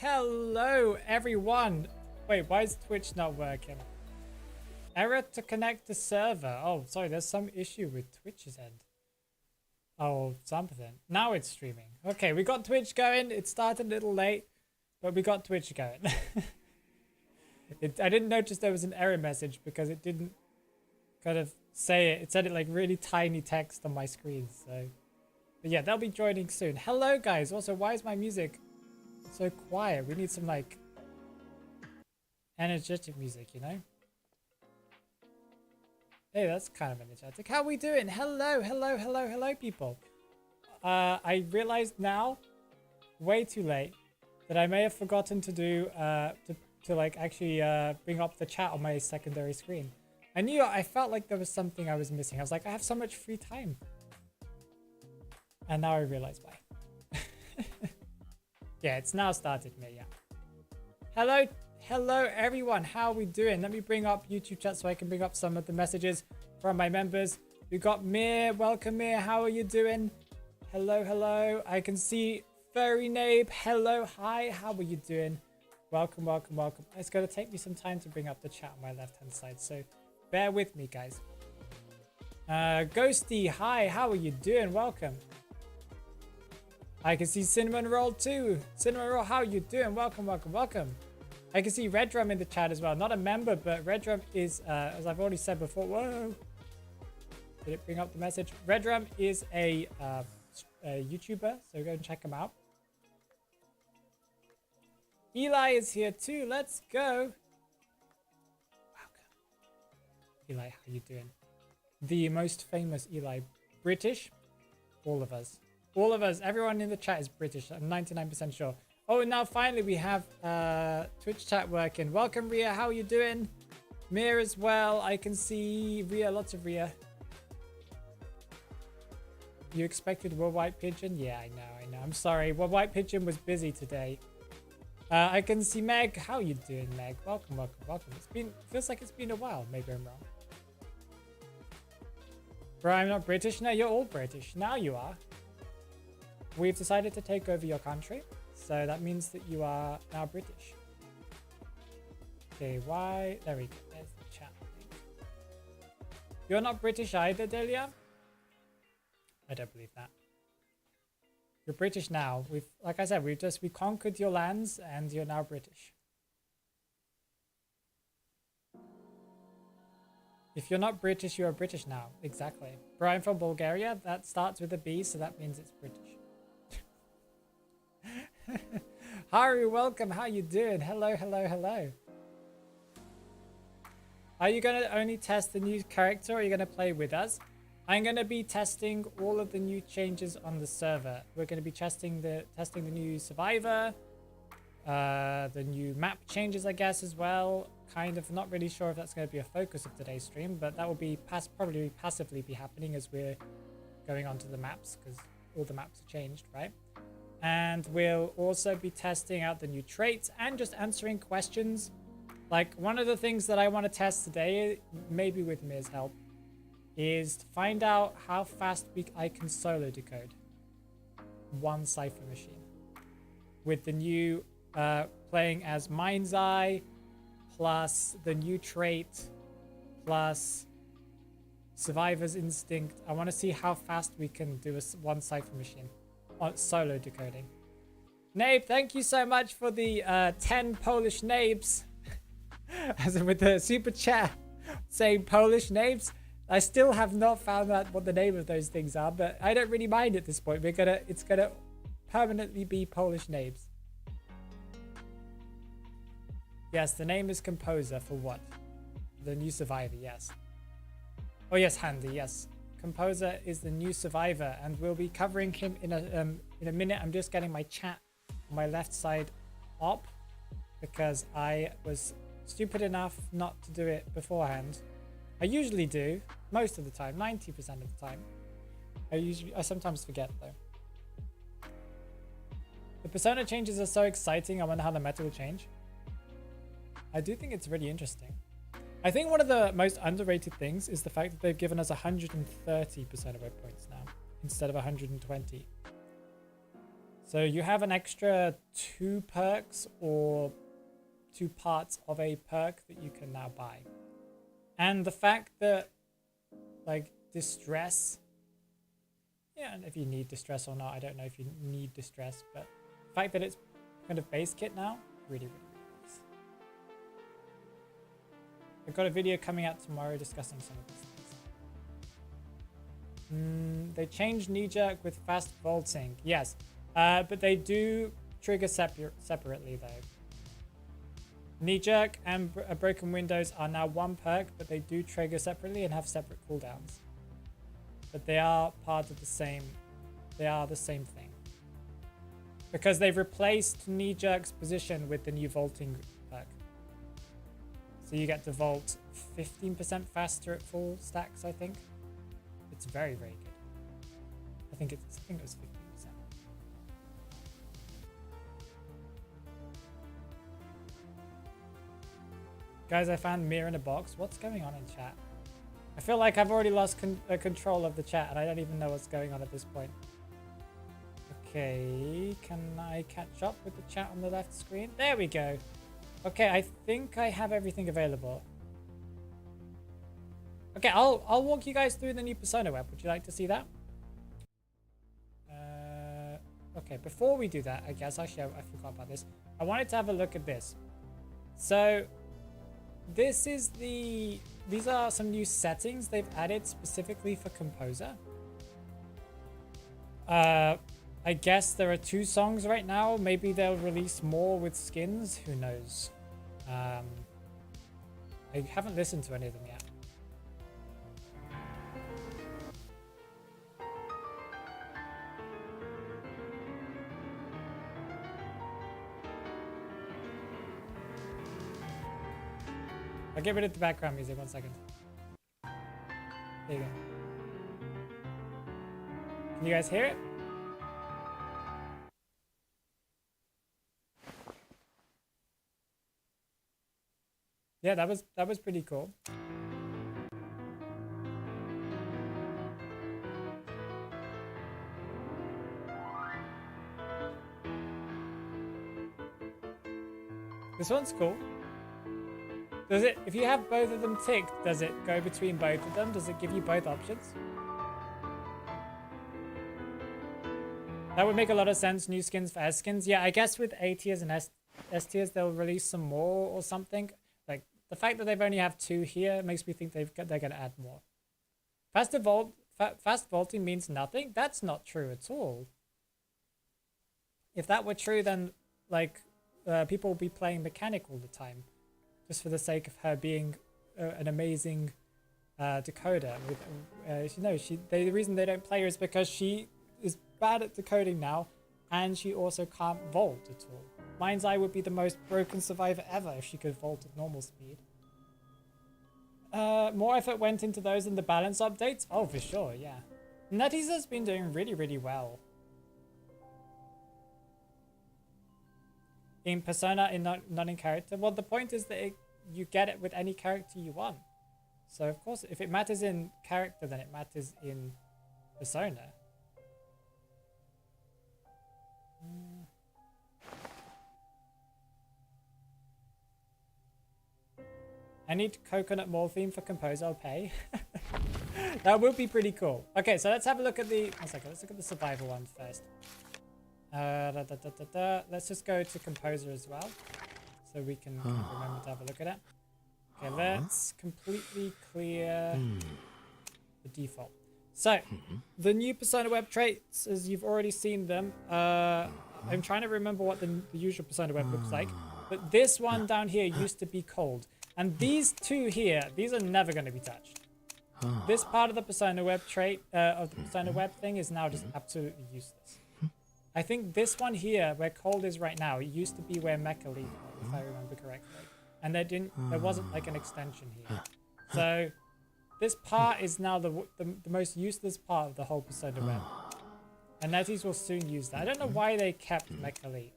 Hello everyone! Wait, why is Twitch not working? Error to connect the server. Oh, sorry, there's some issue with Twitch's end. Oh, something. Now it's streaming. Okay, we got Twitch going. It started a little late, but we got Twitch going. I didn't notice there was an error message because it didn't kind of say it. It said it like really tiny text on my screen. So, but yeah, they'll be joining soon. Hello guys. Also, why is my music so quiet? We need some like energetic music, you know? Hey, that's kind of energetic. How we doing? Hello, hello, hello, hello, people. I realized now, way too late, that I may have forgotten to do to like actually bring up the chat on my secondary screen. I felt like there was something I was missing. I was like, I have so much free time, and now I realize why. Yeah, it's now started me. Yeah. Hello. Hello everyone, how are we doing? Let me bring up YouTube chat so I can bring up some of the messages from my members. We got Mir, welcome Mir, how are you doing? Hello, hello. I can see Furry Nabe, hello, hi, how are you doing? Welcome, welcome, welcome. It's going to take me some time to bring up the chat on my left hand side, so bear with me guys. Ghosty, hi, how are you doing? Welcome. I can see Cinnamon Roll too. Cinnamon Roll, how are you doing? Welcome, welcome, welcome. I can see Red Drum in the chat as well. Not a member, but Red Drum is, as I've already said before, whoa. Did it bring up the message? Red Drum is a YouTuber, so go and check him out. Eli is here too. Let's go. Welcome. Eli, how you doing? The most famous Eli. British? All of us. All of us. Everyone in the chat is British. I'm 99% sure. Oh, now finally we have Twitch chat working. Welcome, Ria. How are you doing? Mir as well. I can see Ria. Lots of Ria. You expected World White Pigeon? Yeah, I know. I'm sorry. World White Pigeon was busy today. I can see Meg. How are you doing, Meg? Welcome, welcome, welcome. Feels like it's been a while. Maybe I'm wrong. Bro, I'm not British. No, you're all British. Now you are. We've decided to take over your country. So that means that you are now British. Okay, why? There we go. There's the chat. You're not British either, Delia? I don't believe that. You're British now. Like I said, we conquered your lands and you're now British. If you're not British, you are British now. Exactly. Bro, I'm from Bulgaria. That starts with a B, so that means it's British. Haru, welcome. How you doing? Hello, hello, hello. Are you going to only test the new character, or are you going to play with us? I'm going to be testing all of the new changes on the server. We're going to be testing the new survivor, the new map changes, I guess, as well. Kind of not really sure if that's going to be a focus of today's stream, but that will be probably passively be happening as we're going on to the maps, because all the maps are changed, right? And we'll also be testing out the new traits and just answering questions. Like, one of the things that I want to test today, maybe with Mir's help, is to find out how fast I can solo decode one cipher machine with the new playing as Mind's Eye plus the new trait plus Survivor's Instinct. I want to see how fast we can do one cipher machine on solo decoding. Nabe, thank you so much for the 10 Polish nabes. As in with the super chat saying Polish names. I still have not found out what the name of those things are, but I don't really mind at this point. It's gonna permanently be Polish names. Yes, the name is Composer for what? The new survivor, yes. Oh yes, Handy, yes. Composer is the new survivor, and we'll be covering him in a minute. I'm just getting my chat on my left side up because I was stupid enough not to do it beforehand. I usually do, most of the time, 90% of the time. I sometimes forget though. The persona changes are so exciting. I wonder how the meta will change. I do think it's really interesting. I think one of the most underrated things is the fact that they've given us 130 persona web points now instead of 120. So you have an extra 2 perks or 2 parts of a perk that you can now buy. And the fact that, like, distress, yeah, and if you need distress or not, I don't know if you need distress, but the fact that it's kind of base kit now, really, really, really nice. I've got a video coming out tomorrow discussing some of these things. They changed knee jerk with fast vaulting. Yes, but they do trigger separately though. Knee jerk and broken windows are now 1 perk, but they do trigger separately and have separate cooldowns. But they are part of the same. They are the same thing. Because they've replaced knee jerk's position with the new vaulting perk. So you get to vault 15% faster at full stacks, I think. It's very, very good. I think it was 15%. Guys, I found Mir in a box. What's going on in chat? I feel like I've already lost control of the chat and I don't even know what's going on at this point. Okay, can I catch up with the chat on the left screen? There we go. Okay, I think I have everything available. Okay, I'll walk you guys through the new persona web. Would you like to see that? Okay, before we do that, I guess actually I forgot about this. I wanted to have a look at this. So these are some new settings they've added specifically for Composer. I guess there are 2 songs right now. Maybe they'll release more with skins. Who knows? I haven't listened to any of them yet. I'll get rid of the background music, 1 second. There you go. Can you guys hear it? Yeah, that was pretty cool. This one's cool. Does it, if you have both of them ticked, does it go between both of them? Does it give you both options? That would make a lot of sense. New skins for S skins. Yeah, I guess with A tiers and S tiers, they'll release some more or something. Like the fact that they've only have 2 here makes me think they're going to add more. Faster fast vaulting means nothing. That's not true at all. If that were true, then like people would be playing mechanic all the time, just for the sake of her being an amazing decoder. With you know, the reason they don't play her is because she is bad at decoding now, and she also can't vault at all. Mind's Eye would be the most broken survivor ever if she could vault at normal speed. More effort went into those in the balance updates? Oh, for sure, yeah. Nutties has been doing really, really well. In Persona, not in character. Well, the point is that you get it with any character you want. So, of course, if it matters in character, then it matters in Persona. I need coconut morphine for Compose, I'll pay. That would be pretty cool. Okay, so let's have a look at the... One second, let's look at the survival one first. Let's just go to Composer as well, so we can remember to have a look at it. Okay, let's completely clear the default. So, the new Persona Web traits, as you've already seen them, I'm trying to remember what the usual Persona Web looks like, but this one down here used to be cold. And these two here, these are never going to be touched. This part of the Persona Web trait, of the Persona Web thing, is now just absolutely useless. I think this one here, where cold is right now, it used to be where Mecha Leaf was, if I remember correctly. And there wasn't like an extension here. So this part is now the most useless part of the whole Persona Web. And Netties will soon use that. I don't know why they kept Mecha Leaf.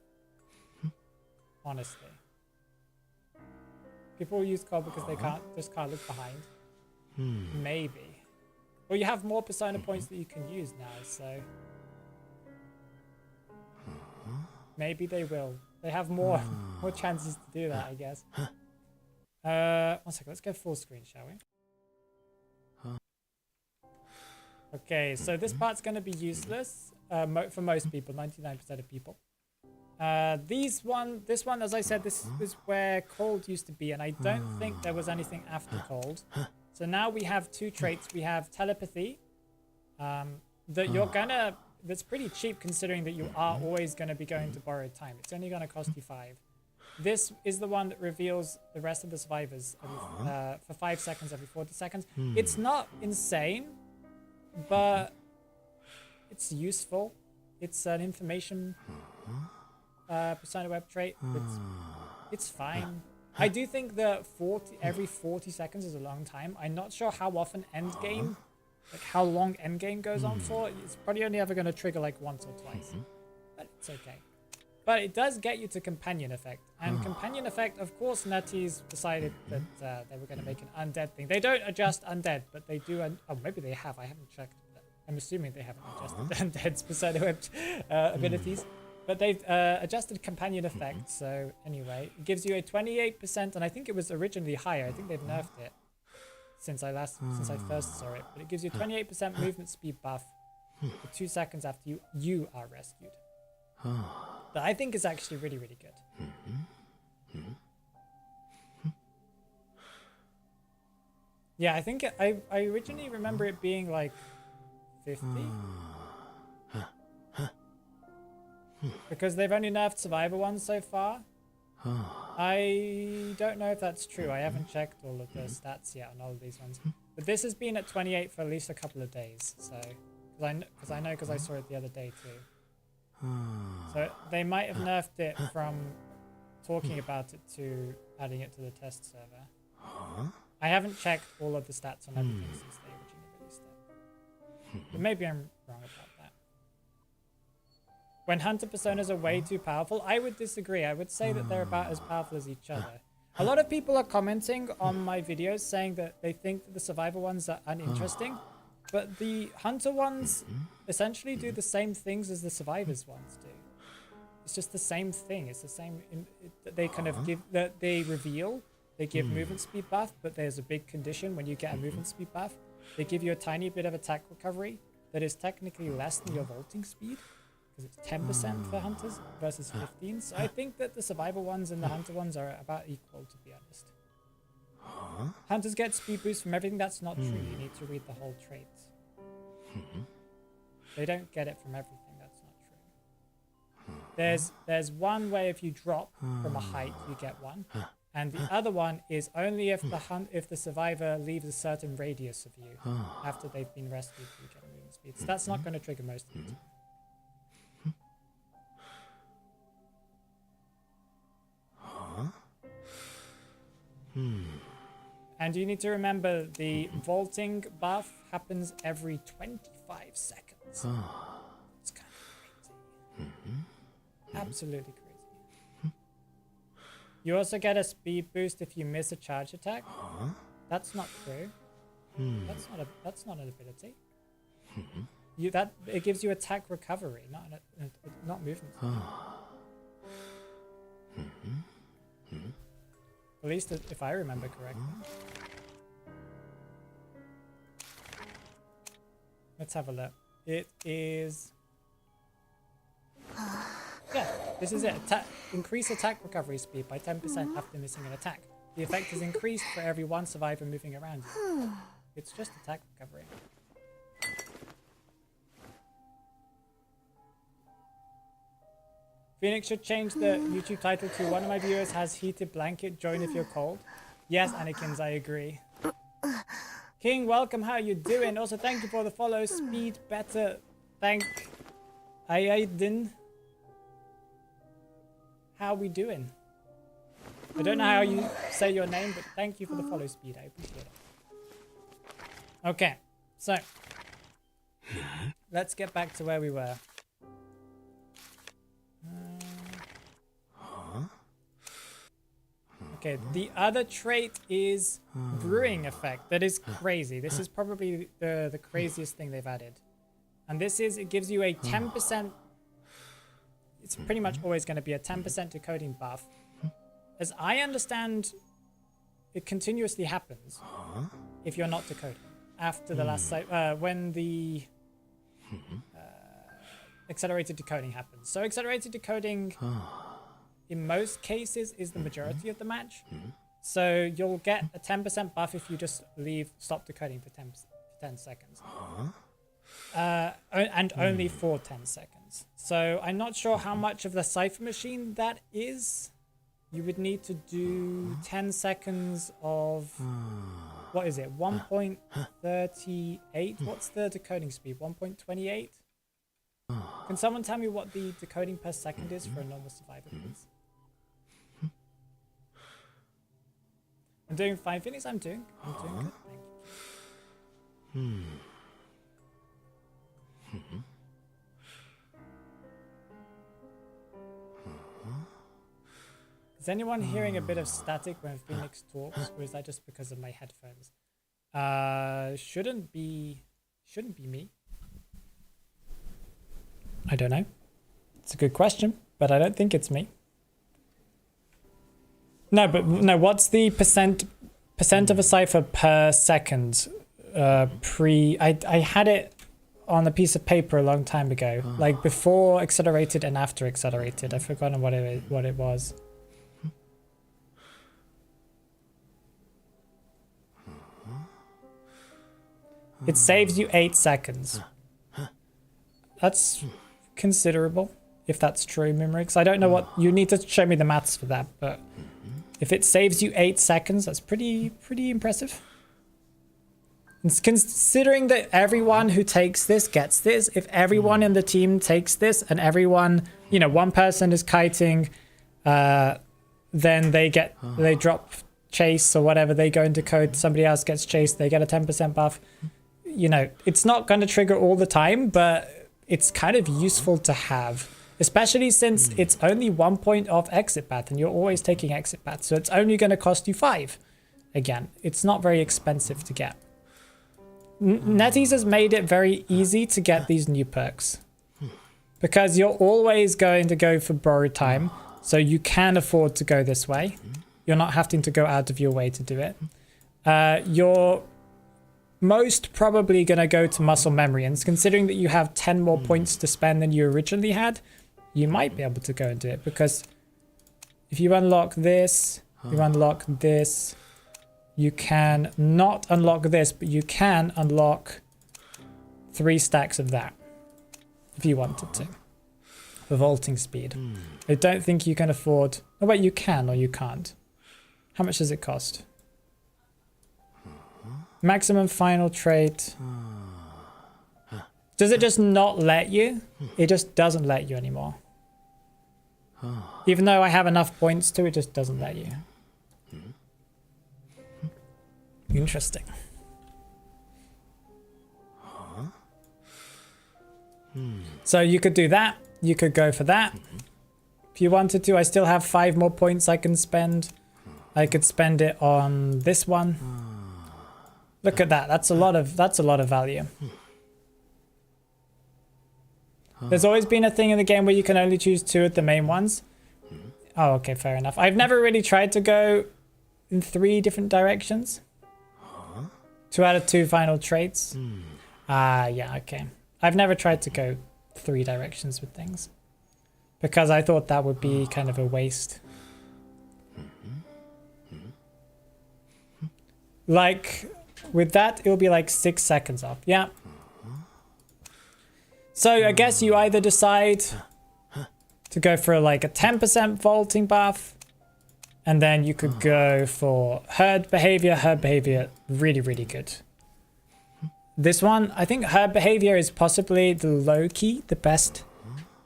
Honestly. People use cold because they just can't look behind. Maybe. Well, you have more Persona points that you can use now, so... Maybe they will. They have more chances to do that, I guess. 1 second, let's go full screen, shall we? Okay, so this part's going to be useless for most people, 99% of people. This one, as I said, this is where cold used to be, and I don't think there was anything after cold. So now we have two traits. We have telepathy, that you're gonna... That's pretty cheap considering that you are always going to be going to borrowed time. It's only going to cost you 5. This is the one that reveals the rest of the survivors for 5 seconds every 40 seconds. It's not insane, but it's useful. It's an information Persona Web trait. It's fine. I do think that every 40 seconds is a long time. I'm not sure how often endgame... Like how long endgame goes on for. It's probably only ever going to trigger like once or twice. But it's okay. But it does get you to companion effect. And companion effect, of course, Netties decided that they were going to make an undead thing. They don't adjust undead, but they do... oh, maybe they have. I haven't checked. I'm assuming they haven't adjusted undead's Persona Web abilities. But they've adjusted companion effect. So anyway, it gives you a 28%. And I think it was originally higher. I think they've nerfed it. Since I first saw it, but it gives you 28% movement speed buff for 2 seconds after you are rescued. That I think is actually really, really good. Yeah, I think I originally remember it being like 50. Because they've only nerfed survivor ones so far. I don't know if that's true. I haven't checked all of the stats yet on all of these ones. But this has been at 28 for at least a couple of days. So, because I saw it the other day too. So they might have nerfed it from talking about it to adding it to the test server. I haven't checked all of the stats on everything since they originally released it. But maybe I'm wrong about that. When hunter personas are way too powerful, I would disagree. I would say that they're about as powerful as each other. A lot of people are commenting on my videos saying that they think that the survivor ones are uninteresting, but the hunter ones essentially do the same things as the survivors ones do. It's just the same thing. It's the same. They kind of give that they reveal. They give movement speed buff, but there's a big condition when you get a movement speed buff. They give you a tiny bit of attack recovery that is technically less than your vaulting speed. Because it's 10% for hunters versus 15. So I think that the survivor ones and the hunter ones are about equal, to be honest. Hunters get speed boost from everything. That's not true. You need to read the whole trait. They don't get it from everything. That's not true. There's one way if you drop from a height, you get one. And the other one is only if the survivor leaves a certain radius of you after they've been rescued, you get a movement speed. So that's not going to trigger most of it. And you need to remember the vaulting buff happens every 25 seconds. It's kind of crazy. Absolutely crazy. You also get a speed boost if you miss a charge attack. That's not true. That's not an ability. It gives you attack recovery, not movement. At least if I remember correctly. Let's have a look. It is... Yeah, this is it. Increase attack recovery speed by 10% after missing an attack. The effect is increased for every one survivor moving around you. It's just attack recovery. Phoenix should change the YouTube title to "One of my viewers has heated blanket. Join if you're cold." Yes, Annikins, I agree. King, welcome. How you doing? Also, thank you for the follow. Speed better. Thank Aiden. How we doing? I don't know how you say your name, but thank you for the follow, Speed. I appreciate it. Okay, so let's get back to where we were. Okay, the other trait is brewing effect. That is crazy. This is probably the craziest thing they've added. And this is, it gives you a 10%, it's pretty much always going to be a 10% decoding buff. As I understand, it continuously happens if you're not decoding. After the last, when the accelerated decoding happens. So accelerated decoding, in most cases, is the majority of the match. So you'll get a 10% buff if you just stop decoding for 10 seconds. And only for 10 seconds. So I'm not sure how much of the cipher machine that is. You would need to do 10 seconds of, what is it, 1.38? What's the decoding speed, 1.28? Can someone tell me what the decoding per second is for a normal survivor, please? I'm doing fine, Phoenix. I'm doing good. Thank you. Is anyone hearing a bit of static when Phoenix talks, or is that just because of my headphones? Shouldn't be me. I don't know. It's a good question, but I don't think it's me. No, but no. What's the percent of a cipher per second? I had it on a piece of paper a long time ago, like before accelerated and after accelerated. I've forgotten what it was. It saves you 8 seconds. That's considerable, if that's true, Mimrix. I don't know what... You need to show me the maths for that, but... If it saves you 8 seconds, that's pretty impressive. And considering that everyone who takes this gets this, if everyone in the team takes this, and everyone... You know, one person is kiting, then they drop chase or whatever, they go into code, somebody else gets chased, they get a 10% buff. You know, it's not going to trigger all the time, but it's kind of useful to have, especially since it's only 1 point off exit path and you're always taking exit path. So it's only going to cost you 5. Again, it's not very expensive to get. NetEase has made it very easy to get these new perks because you're always going to go for borrowed time. So you can afford to go this way. You're not having to go out of your way to do it. You're most probably going to go to muscle memory, and considering that you have 10 more points to spend than you originally had, you might be able to go and do it, because if you unlock this, you unlock this, you can not unlock this, but you can unlock 3 stacks of that if you wanted to for vaulting speed. I don't think you can afford. Oh wait, you can or you can't. How much does it cost? Maximum final trait. Does it just not let you? It just doesn't let you anymore. Even though I have enough points to, it just doesn't let you. Interesting. So you could do that. You could go for that. If you wanted to, I still have 5 more points I can spend. I could spend it on this one. Look at that. That's a lot of value. There's always been a thing in the game where you can only choose 2 of the main ones. Oh, okay, fair enough. I've never really tried to go in 3 different directions. 2 out of 2 final traits. Yeah, okay. I've never tried to go 3 directions with things because I thought that would be kind of a waste. Like with that, it'll be like 6 seconds off. Yeah. So I guess you either decide to go for like a 10% vaulting buff, and then you could go for herd behavior. Herd behavior, really, really good. This one, I think herd behavior is possibly the low-key, the best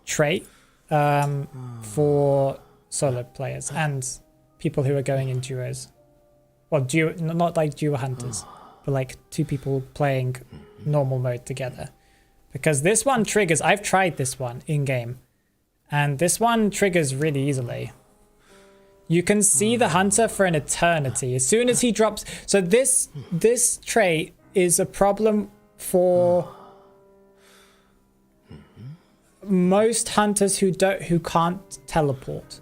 trait for solo players and people who are going in duos. Well, duo, not like duo hunters, but like 2 people playing normal mode together. Because this one triggers, I've tried this one in-game, and this one triggers really easily. You can see the hunter for an eternity. As soon as he drops... So this trait is a problem for most hunters who can't teleport.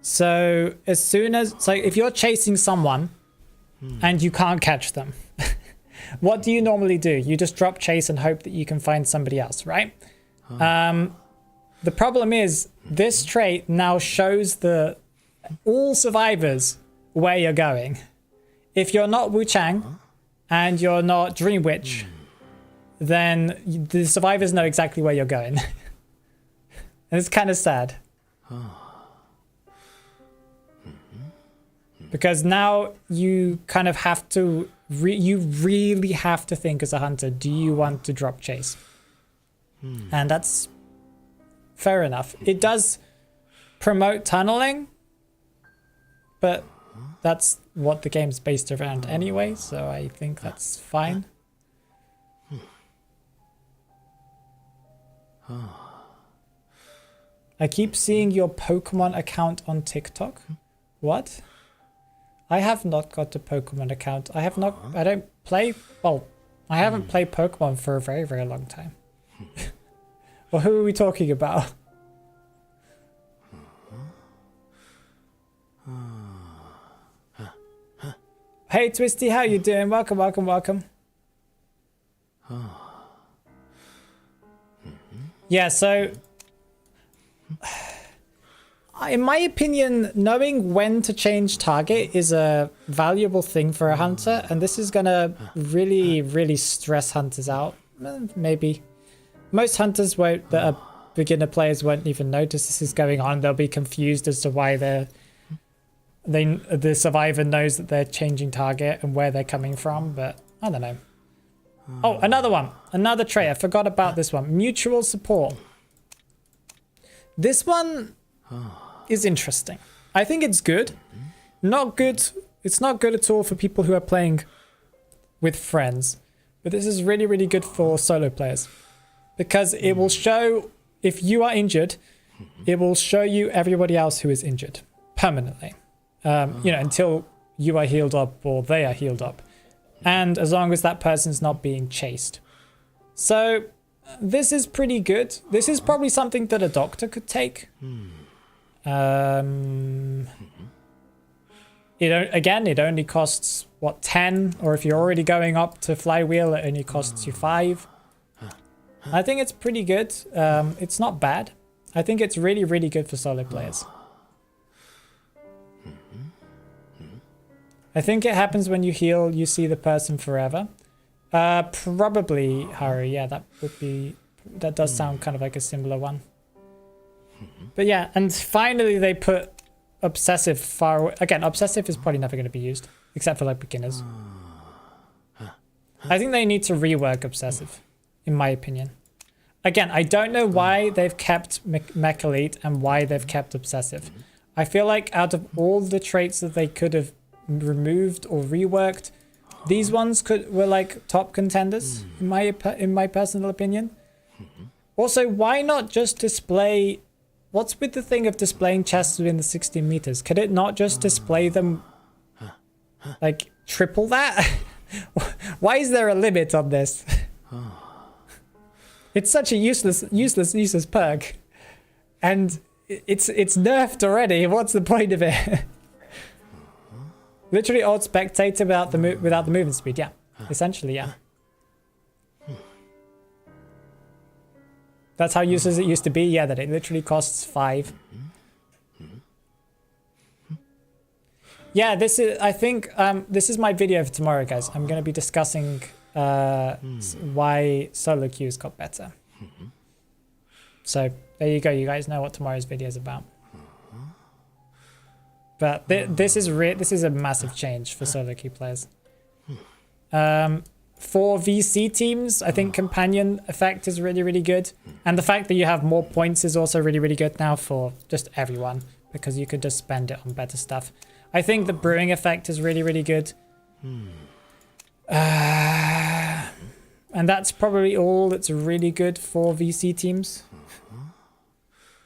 So as soon as... So if you're chasing someone and you can't catch them, what do you normally do? You just drop chase and hope that you can find somebody else, right? The problem is this trait now shows all survivors where you're going. If you're not Wu Chang and you're not Dream Witch, then the survivors know exactly where you're going. And it's kind of sad. Because now you kind of have to, you really have to think as a hunter, do you want to drop chase? And that's fair enough. It does promote tunneling, but that's what the game's based around anyway, so I think that's fine. I keep seeing your Pokemon account on TikTok. What? I have not got a Pokemon account. I don't play, well, I haven't played Pokemon for a very, very long time. Well, who are we talking about? Hey Twisty, how you doing? Welcome, welcome, welcome. Yeah, so in my opinion, knowing when to change target is a valuable thing for a hunter, and this is gonna really, really stress hunters out. Maybe. Most hunters that are beginner players won't even notice this is going on. They'll be confused as to why the survivor knows that they're changing target and where they're coming from, but I don't know. Oh, another one. Another trait. I forgot about this one. Mutual support. This one is interesting. I think it's good. Not good. It's not good at all for people who are playing with friends. But this is really, really good for solo players. Because it will show, if you are injured, it will show you everybody else who is injured permanently. You know, until you are healed up or they are healed up. And as long as that person's not being chased. So this is pretty good. This is probably something that a doctor could take. Again, it only costs, what, 10? Or if you're already going up to flywheel, it only costs you 5. I think it's pretty good. It's not bad. I think it's really, really good for solo players. I think it happens when you heal, you see the person forever. Probably Haru. Yeah, that would be. That does sound kind of like a similar one. But yeah, and finally they put obsessive far away. Again, obsessive is probably never going to be used except for like beginners. I think they need to rework obsessive, in my opinion. Again, I don't know why they've kept Mech Elite and why they've kept obsessive. I feel like out of all the traits that they could have removed or reworked, these ones were like top contenders in my personal opinion. Also, why not just display? What's with the thing of displaying chests within the 16 meters? Could it not just display them like triple that? Why is there a limit on this? It's such a useless perk, and it's nerfed already. What's the point of it? Literally old spectator without the movement speed. Yeah, essentially, yeah. That's how useless it used to be. Yeah, that it literally costs 5. Yeah, this is. I think this is my video for tomorrow, guys. I'm going to be discussing why solo queues got better. So there you go. You guys know what tomorrow's video is about. But this is a massive change for solo queue players. For VC teams, I think companion effect is really, really good. And the fact that you have more points is also really, really good now for just everyone, because you could just spend it on better stuff. I think the brewing effect is really, really good. And that's probably all that's really good for VC teams,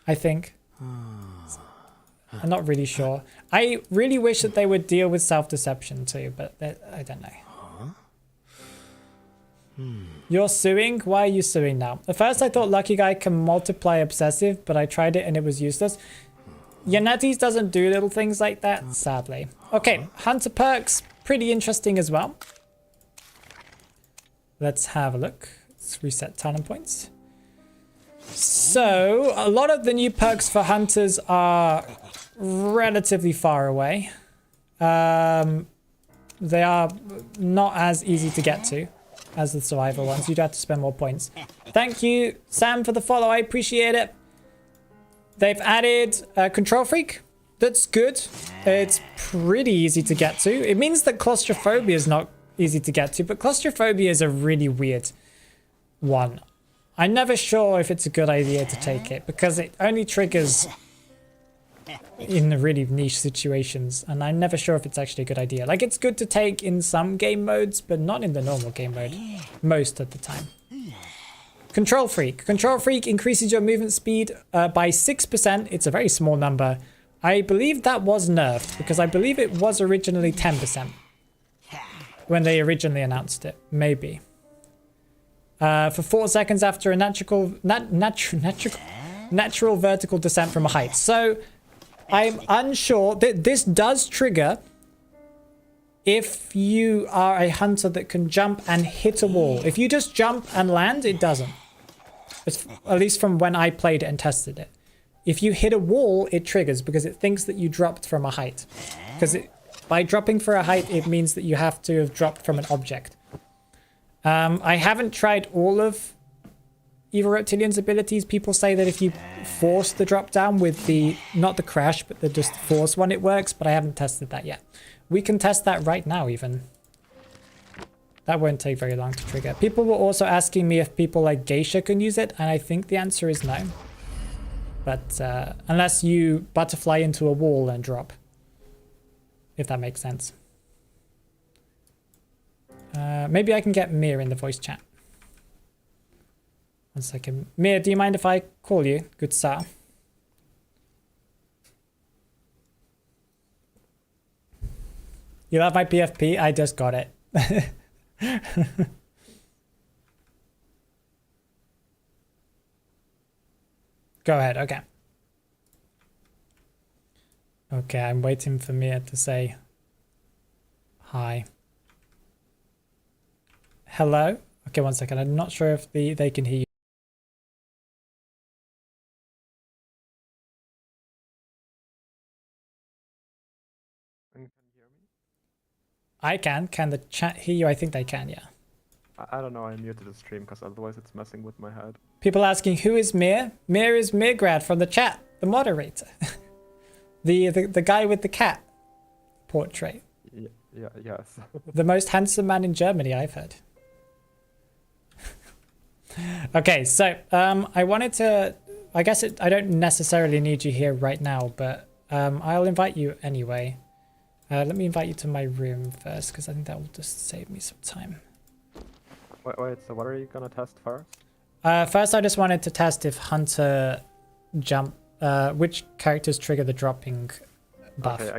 I think. I'm not really sure. I really wish that they would deal with self-deception too, but I don't know. You're suing? Why are you suing now? At first I thought Lucky Guy can multiply obsessive, but I tried it and it was useless. Yanetes doesn't do little things like that, sadly. Okay, Hunter perks, pretty interesting as well. Let's have a look. Let's reset talent points. So, a lot of the new perks for Hunters are relatively far away. They are not as easy to get to as the survival ones. You'd have to spend more points. Thank you, Sam, for the follow. I appreciate it. They've added Control Freak. That's good. It's pretty easy to get to. It means that claustrophobia is not easy to get to, but claustrophobia is a really weird one. I'm never sure if it's a good idea to take it, because it only triggers in the really niche situations, and I'm never sure if it's actually a good idea. Like, it's good to take in some game modes, but not in the normal game mode most of the time. Control Freak. Control Freak increases your movement speed by 6%. It's a very small number. I believe that was nerfed, because I believe it was originally 10% when they originally announced it. Maybe. For 4 seconds after a natural vertical descent from a height. So I'm unsure that this does trigger if you are a hunter that can jump and hit a wall. If you just jump and land, it doesn't. It's, at least from when I played it and tested it. If you hit a wall, it triggers because it thinks that you dropped from a height. Because by dropping for a height, it means that you have to have dropped from an object. I haven't tried all of Evil Reptilian's abilities. People say that if you force the drop down with the, not the crash, but the just force one, it works, but I haven't tested that yet. We can test that right now even. That won't take very long to trigger. People were also asking me if people like Geisha can use it, and I think the answer is no. But unless you butterfly into a wall and drop. If that makes sense. Maybe I can get Mir in the voice chat. 1 second. Mir, do you mind if I call you? Good sir. You love my PFP? I just got it. Go ahead, okay. Okay, I'm waiting for Mia to say hi. Hello? Okay, 1 second. I'm not sure if they can hear you. And can you hear me? I can. Can the chat hear you? I think they can, yeah. I don't know, I muted the stream because otherwise it's messing with my head. People asking, who is Mir? Mir is Mirgrad from the chat, the moderator. the guy with the cat portrait. Yes. The most handsome man in Germany, I've heard. Okay, so I wanted to... I guess I don't necessarily need you here right now, but I'll invite you anyway. Let me invite you to my room first, because I think that will just save me some time. Wait, so what are you gonna test first? First, I just wanted to test if Hunter jump... which characters trigger the dropping buff. Okay,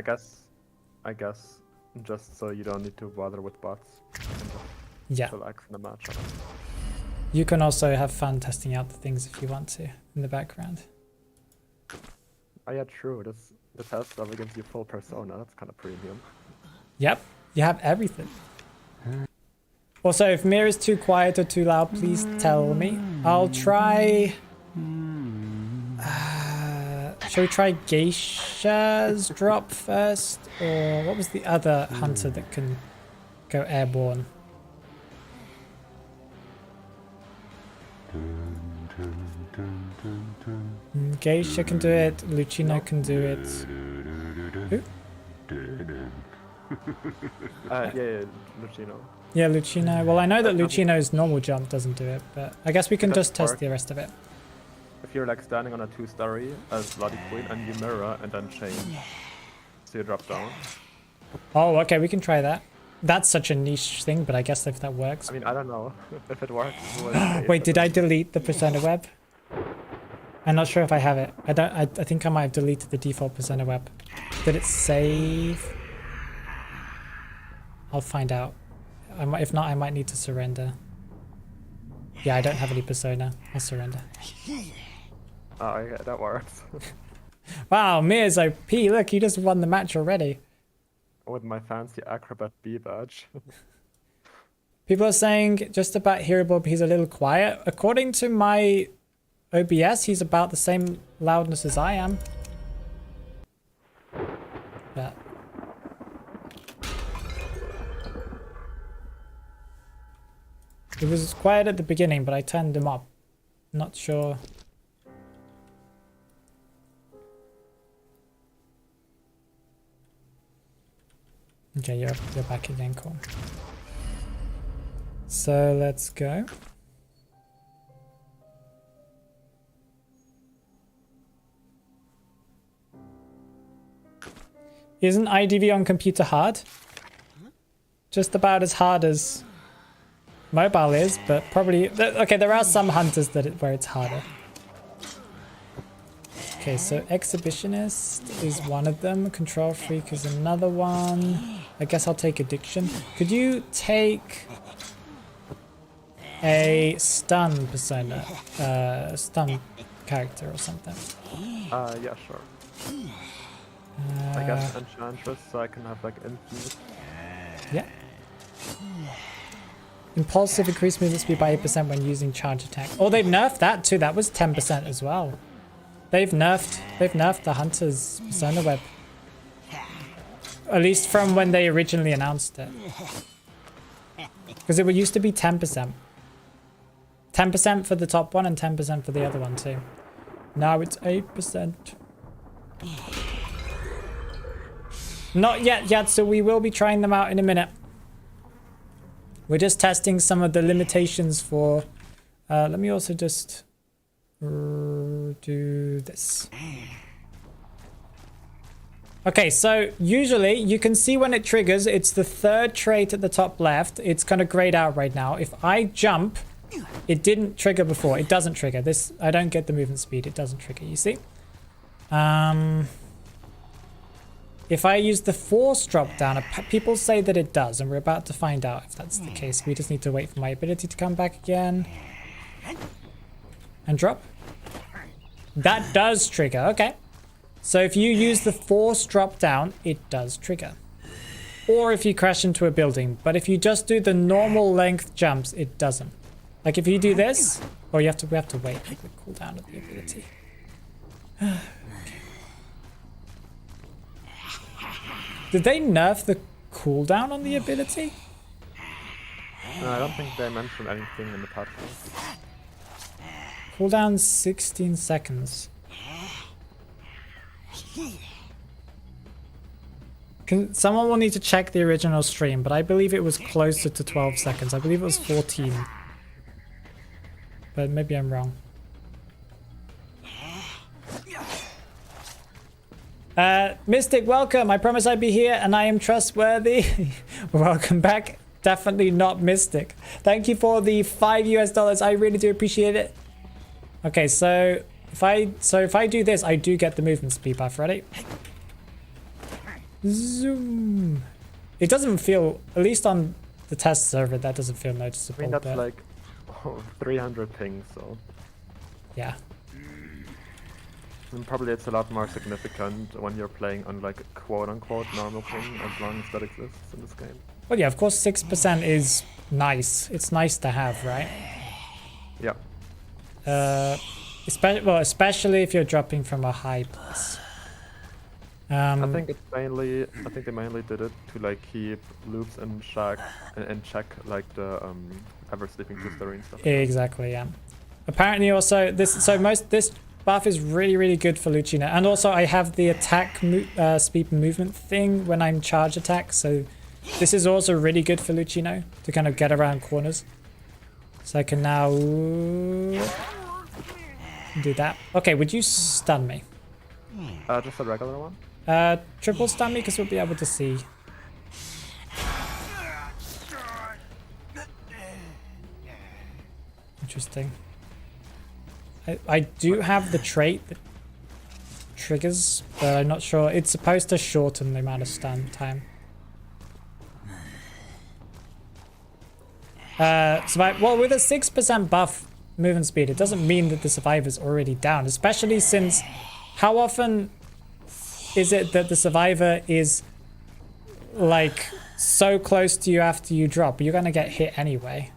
I guess, just so you don't need to bother with bots. Yeah. Relax in the matchup. You can also have fun testing out the things if you want to in the background. Oh yeah, true. The test level gives you full persona. That's kind of premium. Yep, you have everything. Also, if Mir is too quiet or too loud, please tell me. I'll try... shall we try Geisha's drop first? Or what was the other hunter that can go airborne? Geisha can do it, Lucino can do it. Who? Yeah, Lucino. Yeah, Lucino. Well, I know that Lucino's normal jump doesn't do it, but I guess we can just test the rest of it. If you're like standing on a 2-starry as Bloody Queen and you mirror and then change, so you drop down. Oh, okay, we can try that. That's such a niche thing, but I guess if that works. I mean, I don't know if it works. Wait, did I delete the persona web? I'm not sure if I have it. I think I might have deleted the default persona web. Did it save? I'll find out. If not, I might need to surrender. Yeah, I don't have any persona. I'll surrender. Oh yeah, that works. Wow, Mir's OP. Look, he just won the match already. With my fancy Acrobat B badge. People are saying just about Hearable, he's a little quiet. According to my OBS, he's about the same loudness as I am. Yeah. It was quiet at the beginning, but I turned him up. Not sure. Okay, you're back again, cool. So let's go. Isn't IDV on computer hard? Just about as hard as mobile is, but probably... Okay, there are some hunters where it's harder. Okay, so Exhibitionist is one of them. Control Freak is another one. I guess I'll take Addiction. Could you take a stun persona? Stun character or something? Yeah, sure. I guess Enchantress, so I can have like infinite. Yeah. Impulsive increased movement speed by 8% when using charge attack. Oh, they've nerfed that too. That was 10% as well. They've nerfed the Hunter's persona web. At least from when they originally announced it. Because it used to be 10%. 10% for the top one and 10% for the other one too. Now it's 8%. Not yet, so we will be trying them out in a minute. We're just testing some of the limitations for... let me also just do this. Okay, so usually you can see when it triggers, it's the third trait at the top left. It's kind of grayed out right now. If I jump, it didn't trigger before. It doesn't trigger. This, I don't get the movement speed. It doesn't trigger, you see? If I use the force drop down, people say that it does, and we're about to find out if that's the case. We just need to wait for my ability to come back again. And drop. That does trigger, okay. So if you use the force drop down, it does trigger. Or if you crash into a building. But if you just do the normal length jumps, it doesn't. Like if you do this, or we have to wait for the cooldown of the ability. Did they nerf the cooldown on the ability? No, I don't think they mentioned anything in the patch notes. Cooldown 16 seconds. Someone will need to check the original stream, but I believe it was closer to 12 seconds. I believe it was 14. But maybe I'm wrong. Mystic, welcome. I promise I'd be here and I am trustworthy. Welcome back. Definitely not Mystic. Thank you for the $5 US. I really do appreciate it. Okay, so if I do this, I do get the movement speed buff. Ready? Zoom. It doesn't feel, at least on the test server, that doesn't feel noticeable. I mean, that's like 300 pings, so. Yeah. And probably it's a lot more significant when you're playing on like quote-unquote normal ping, as long as that exists in this game. Well, yeah, of course 6% is nice. It's nice to have, right? Yeah. Especially if you're dropping from a high place. I think they mainly did it to like keep loops in check like the ever sleeping two-story and stuff. Exactly, yeah. Apparently also this buff is really good for Lucina, and also I have the attack speed movement thing when I'm charge attack, so this is also really good for Lucino to kind of get around corners. So I can now do that. Okay, would you stun me? Just a regular one? Triple stun me because we'll be able to see. Interesting. I do have the trait that triggers, but I'm not sure. It's supposed to shorten the amount of stun time. Well, with a 6% buff movement speed, it doesn't mean that the survivor's already down, especially since how often is it that the survivor is like so close to you after you drop? You're gonna get hit anyway.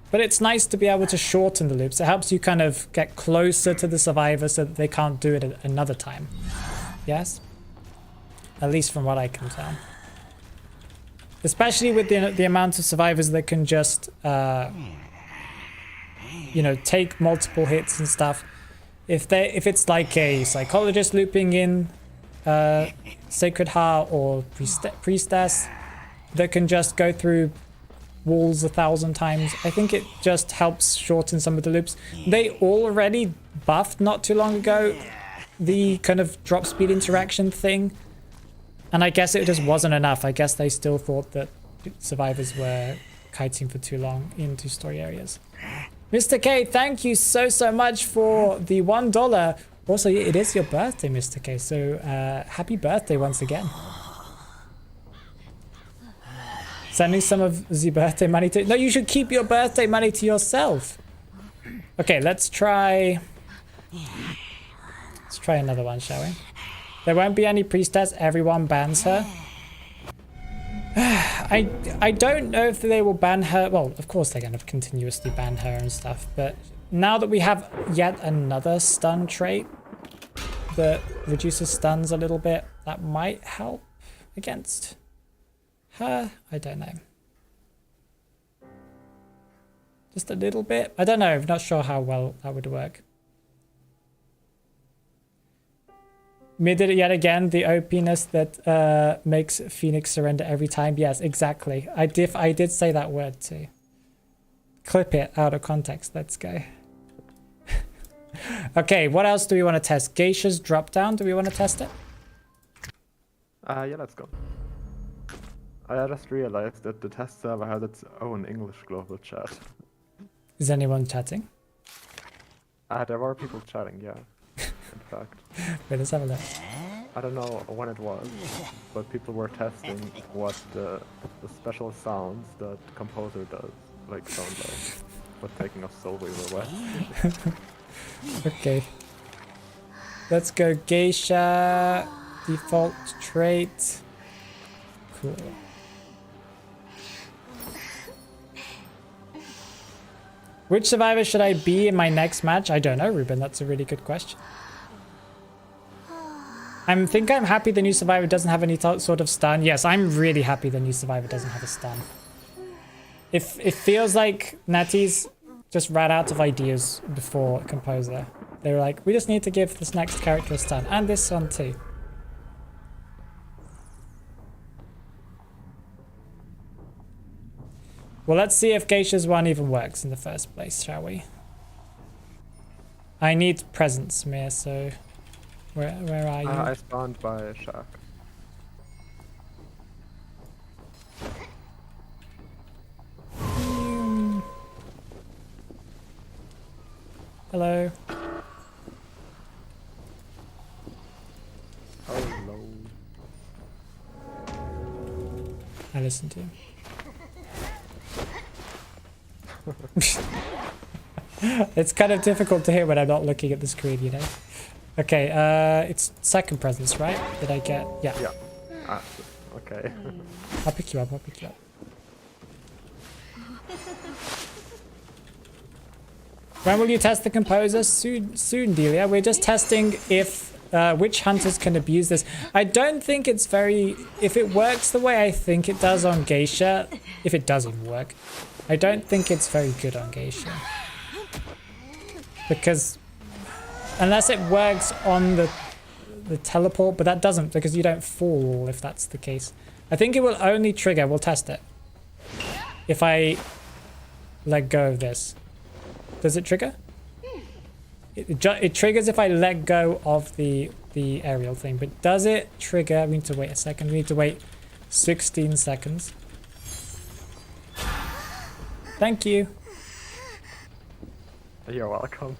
But it's nice to be able to shorten the loops. It helps you kind of get closer to the survivor so that they can't do it another time. Yes? At least from what I can tell. Especially with the amount of survivors that can just, you know, take multiple hits and stuff. If it's like a psychologist looping in Sacred Heart or Priestess that can just go through walls 1,000 times, I think it just helps shorten some of the loops. They already buffed not too long ago the kind of drop speed interaction thing, and I guess it just wasn't enough. I guess they still thought that survivors were kiting for too long in two-story areas. Mr. K, thank you so much for the $1. Also, it is your birthday, Mr. K, so happy birthday once again. Sending some of the birthday money to... No, you should keep your birthday money to yourself. Okay, let's try another one, shall we? There won't be any priestess. Everyone bans her. I don't know if they will ban her. Well, of course they're going to continuously ban her and stuff. But now that we have yet another stun trait that reduces stuns a little bit, that might help against her. I don't know. Just a little bit. I don't know. I'm not sure how well that would work. Me did it yet again. The OP-ness that makes Phoenix surrender every time. Yes, exactly. I did say that word too. Clip it out of context. Let's go. Okay, what else do we want to test? Geisha's drop down. Do we want to test it? Yeah, let's go. I just realized that the test server has its own English global chat. Is anyone chatting? There were people chatting, yeah. In fact. Wait, let's have a look. I don't know when it was, but people were testing what the special sounds that Composer does, like sound like, but taking us so way west. Okay. Let's go Geisha. Default trait. Cool. Which survivor should I be in my next match? I don't know, Ruben. That's a really good question. I think I'm happy the new survivor doesn't have any sort of stun. Yes, I'm really happy the new survivor doesn't have a stun. It feels like Natty's just ran out of ideas before Composer. They were like, we just need to give this next character a stun, and this one too. Well, let's see if Geisha's one even works in the first place, shall we? I need presence, Mir, so... Where are you? I spawned by a shack. Hello. Hello. I listened to him. It's kind of difficult to hear when I'm not looking at the screen, you know. Okay, it's second presence, right? Did I get? Yeah. Yeah. Ah, okay. I'll pick you up. I'll pick you up. When will you test the composer? Soon, Delia. We're just testing if which hunters can abuse this. I don't think it's very... If it works the way I think it does on Geisha, if it does even work, I don't think it's very good on Geisha. Because unless it works on the teleport, but that doesn't because you don't fall if that's the case. I think it will only trigger, we'll test it, if I let go of this. Does it trigger? It triggers if I let go of the aerial thing, but does it trigger? We need to wait a second. We need to wait 16 seconds. Thank you. You're welcome.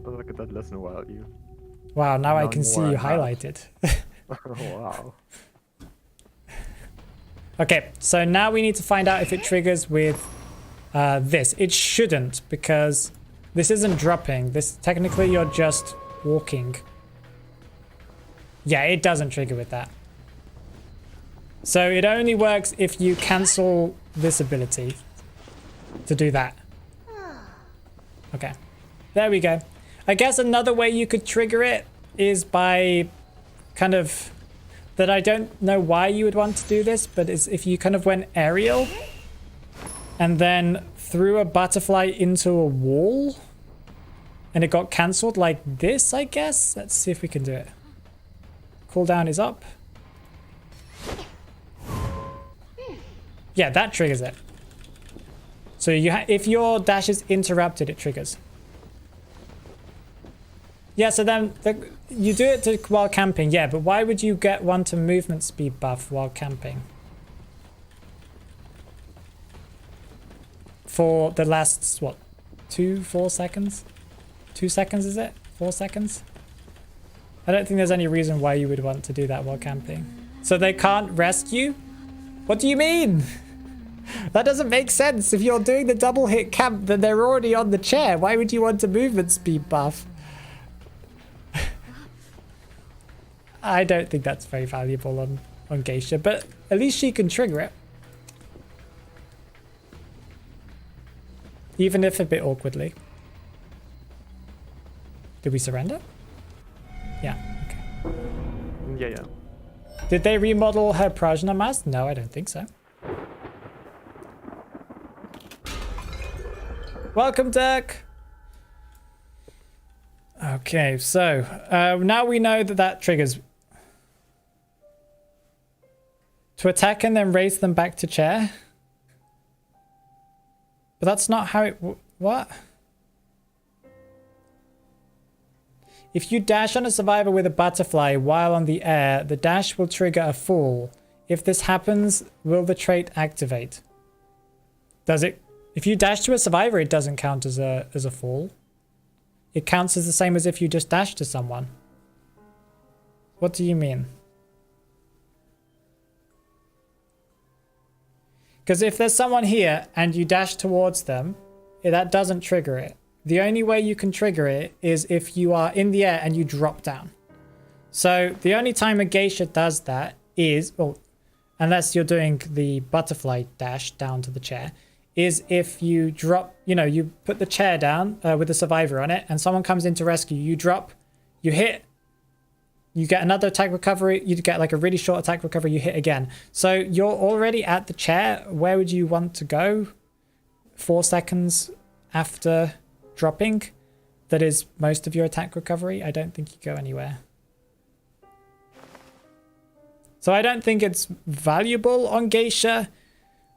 Look at that listen while you. Wow, now I can see you highlighted. Wow. Okay, so now we need to find out if it triggers with this. It shouldn't, because this isn't dropping. This technically you're just walking. Yeah, it doesn't trigger with that. So it only works if you cancel this ability to do that. Okay, there we go. I guess another way you could trigger it is by kind of, that I don't know why you would want to do this, but it's if you kind of went aerial and then threw a butterfly into a wall and it got cancelled like this, I guess. Let's see if we can do it. Cooldown is up. Yeah, that triggers it. So if your dash is interrupted, it triggers. Yeah, so then you do it while camping, yeah, but why would you get one to movement speed buff while camping? For the last, what, 4 seconds? 2 seconds, is it? 4 seconds? I don't think there's any reason why you would want to do that while camping. So they can't rescue? What do you mean? That doesn't make sense. If you're doing the double hit camp, then they're already on the chair. Why would you want a movement speed buff? I don't think that's very valuable on Geisha, but at least she can trigger it. Even if a bit awkwardly. Did we surrender? Yeah, okay. Yeah. Did they remodel her Prajna mask? No, I don't think so. Welcome, Dirk. Okay, so now we know that triggers. To attack and then raise them back to chair. But that's not how it... What? If you dash on a survivor with a butterfly while on the air, the dash will trigger a fall. If this happens, will the trait activate? Does it? If you dash to a survivor, it doesn't count as a fall. It counts as the same as if you just dash to someone. What do you mean? Because if there's someone here and you dash towards them, that doesn't trigger it. The only way you can trigger it is if you are in the air and you drop down. So the only time a Geisha does that is, well, unless you're doing the butterfly dash down to the chair, is if you drop, you put the chair down with the survivor on it and someone comes in to rescue, you drop, you hit You get another attack recovery. You get like a really short attack recovery. You hit again. So you're already at the chair. Where would you want to go? 4 seconds after dropping. That is most of your attack recovery. I don't think you go anywhere. So I don't think it's valuable on Geisha.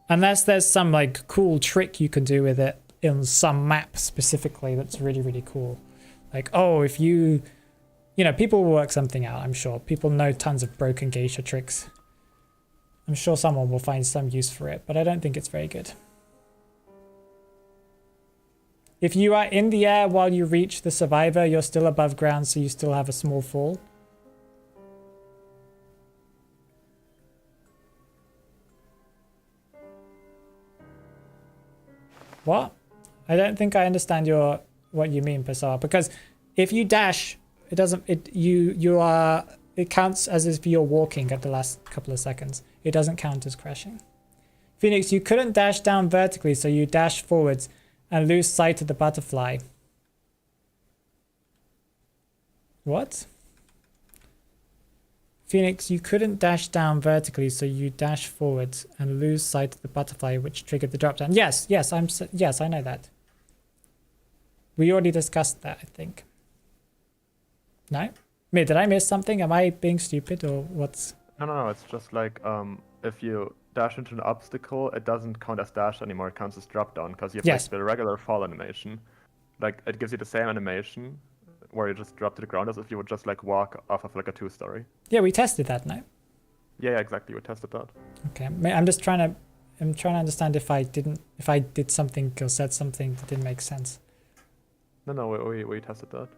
Unless there's some like cool trick you can do with it in some map specifically that's really, really cool. Like, oh, if you know, people will work something out, I'm sure. People know tons of broken Geisha tricks. I'm sure someone will find some use for it, but I don't think it's very good. If you are in the air while you reach the survivor, you're still above ground, so you still have a small fall. What? I don't think I understand what you mean, Pesar, because if you dash, it counts as if you're walking at the last couple of seconds. It doesn't count as crashing. Phoenix, you couldn't dash down vertically, so you dash forwards and lose sight of the butterfly. What? Phoenix, you couldn't dash down vertically, so you dash forwards and lose sight of the butterfly, which triggered the drop down. Yes, yes, I know that. We already discussed that, I think. No? Did I miss something? Am I being stupid or what's... No, it's just like, if you dash into an obstacle, it doesn't count as dash anymore, it counts as drop down, because you have like the regular fall animation. Like, it gives you the same animation, where you just drop to the ground as if you would just like walk off of like a 2-story. Yeah, we tested that, no? Yeah, exactly, we tested that. Okay, I'm trying to understand if I did something or said something that didn't make sense. No, we tested that.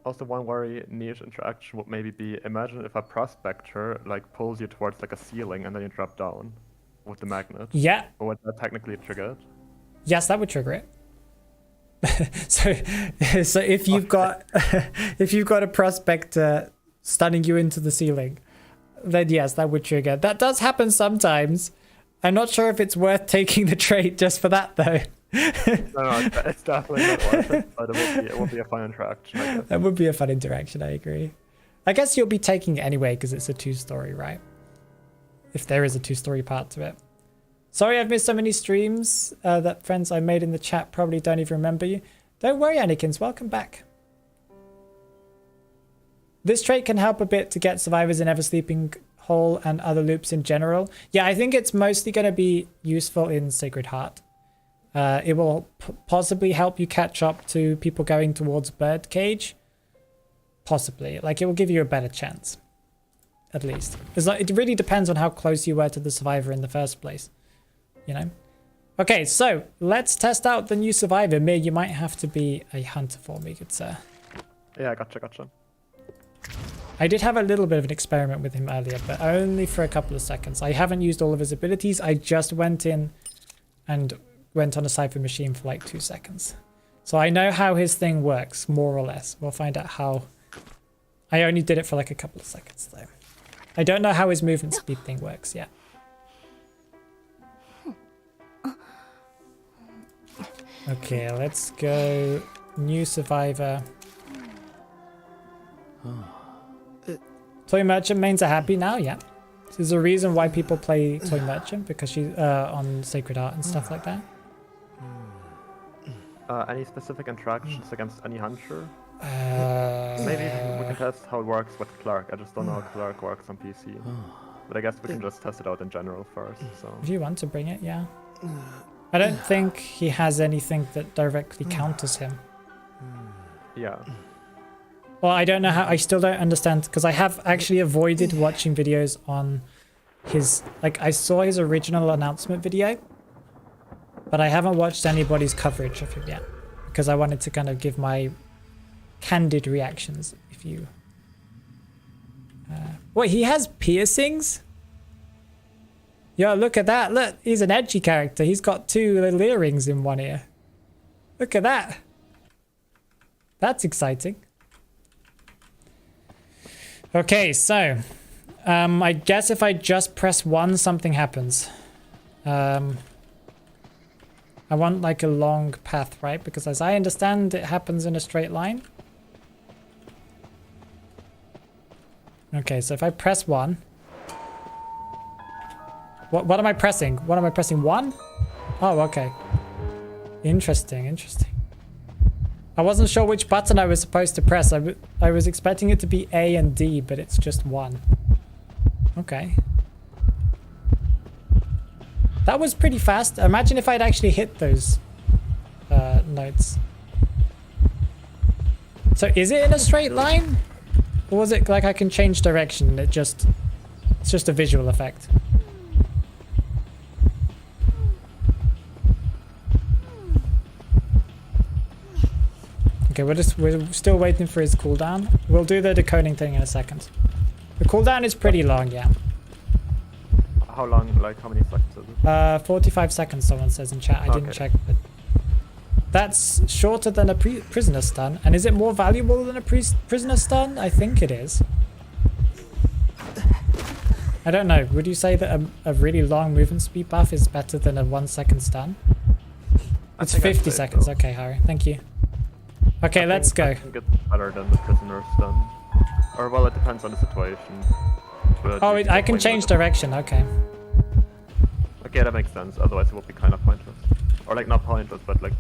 Also, one very niche interaction would maybe be, imagine if a prospector like pulls you towards like a ceiling and then you drop down with the magnet. Yeah. Or would that technically trigger it? Yes, that would trigger it. so if you've got a prospector stunning you into the ceiling, then yes, that would trigger. That does happen sometimes. I'm not sure if it's worth taking the trait just for that though. No, it's definitely not worth it, but it would be a fun interaction, I guess. That would be a fun interaction, I agree. I guess you'll be taking it anyway because it's a 2-story, right? If there is a 2-story part to it. Sorry I've missed so many streams that friends I made in the chat probably don't even remember you. Don't worry, Annikins, welcome back. This trait can help a bit to get survivors in Ever Sleeping Hole and other loops in general. Yeah, I think it's mostly going to be useful in Sacred Heart. It will possibly help you catch up to people going towards Birdcage. Possibly. Like, it will give you a better chance. At least. It really depends on how close you were to the survivor in the first place. You know? Okay, so let's test out the new survivor. Mir, you might have to be a hunter for me, good sir. Yeah, gotcha. I did have a little bit of an experiment with him earlier, but only for a couple of seconds. I haven't used all of his abilities. I just went in and went on a cipher machine for like 2 seconds. So I know how his thing works, more or less. We'll find out how. I only did it for like a couple of seconds though. I don't know how his movement speed thing works yet. Okay, let's go new survivor. Toy Merchant mains are happy now, yeah. There's a reason why people play Toy Merchant, because she's on Sacred Art and stuff like that. Any specific interactions against any hunter? Maybe we can test how it works with Clark. I just don't know how Clark works on PC. But I guess we can just test it out in general first. So if you want to bring it, yeah. I don't think he has anything that directly counters him. Yeah. Well, I don't know how. I still don't understand, because I have actually avoided watching videos on his. Like, I saw his original announcement video, but I haven't watched anybody's coverage of him yet, because I wanted to kind of give my candid reactions. If you. Wait, he has piercings? Yo, look at that. Look, he's an edgy character. He's got 2 little earrings in one ear. Look at that. That's exciting. Okay, so I guess if I just press 1, something happens. I want like a long path, right? Because as I understand, it happens in a straight line. Okay, so if I press 1. What am I pressing? What am I pressing? 1? Oh, okay. Interesting, interesting. I wasn't sure which button I was supposed to press. I was expecting it to be A and D, but it's just 1. Okay. That was pretty fast. Imagine if I'd actually hit those notes. So is it in a straight line? Or was it like I can change direction? It's just a visual effect. Okay, we're still waiting for his cooldown. We'll do the decoding thing in a second. The cooldown is pretty long, yeah. How long? Like how many seconds is it? 45 seconds. Someone says in chat. I didn't check, but that's shorter than a prisoner stun. And is it more valuable than a prisoner stun? I think it is. I don't know. Would you say that a really long movement speed buff is better than a 1 second stun? It's 50 seconds. So. Okay, Harry. Thank you. Okay, let's go. I think it's better than the prisoner stun. Or, well, it depends on the situation. But oh, I can change direction. Okay. Okay, that makes sense. Otherwise, it would be kind of pointless. Or, like, not pointless, but, like,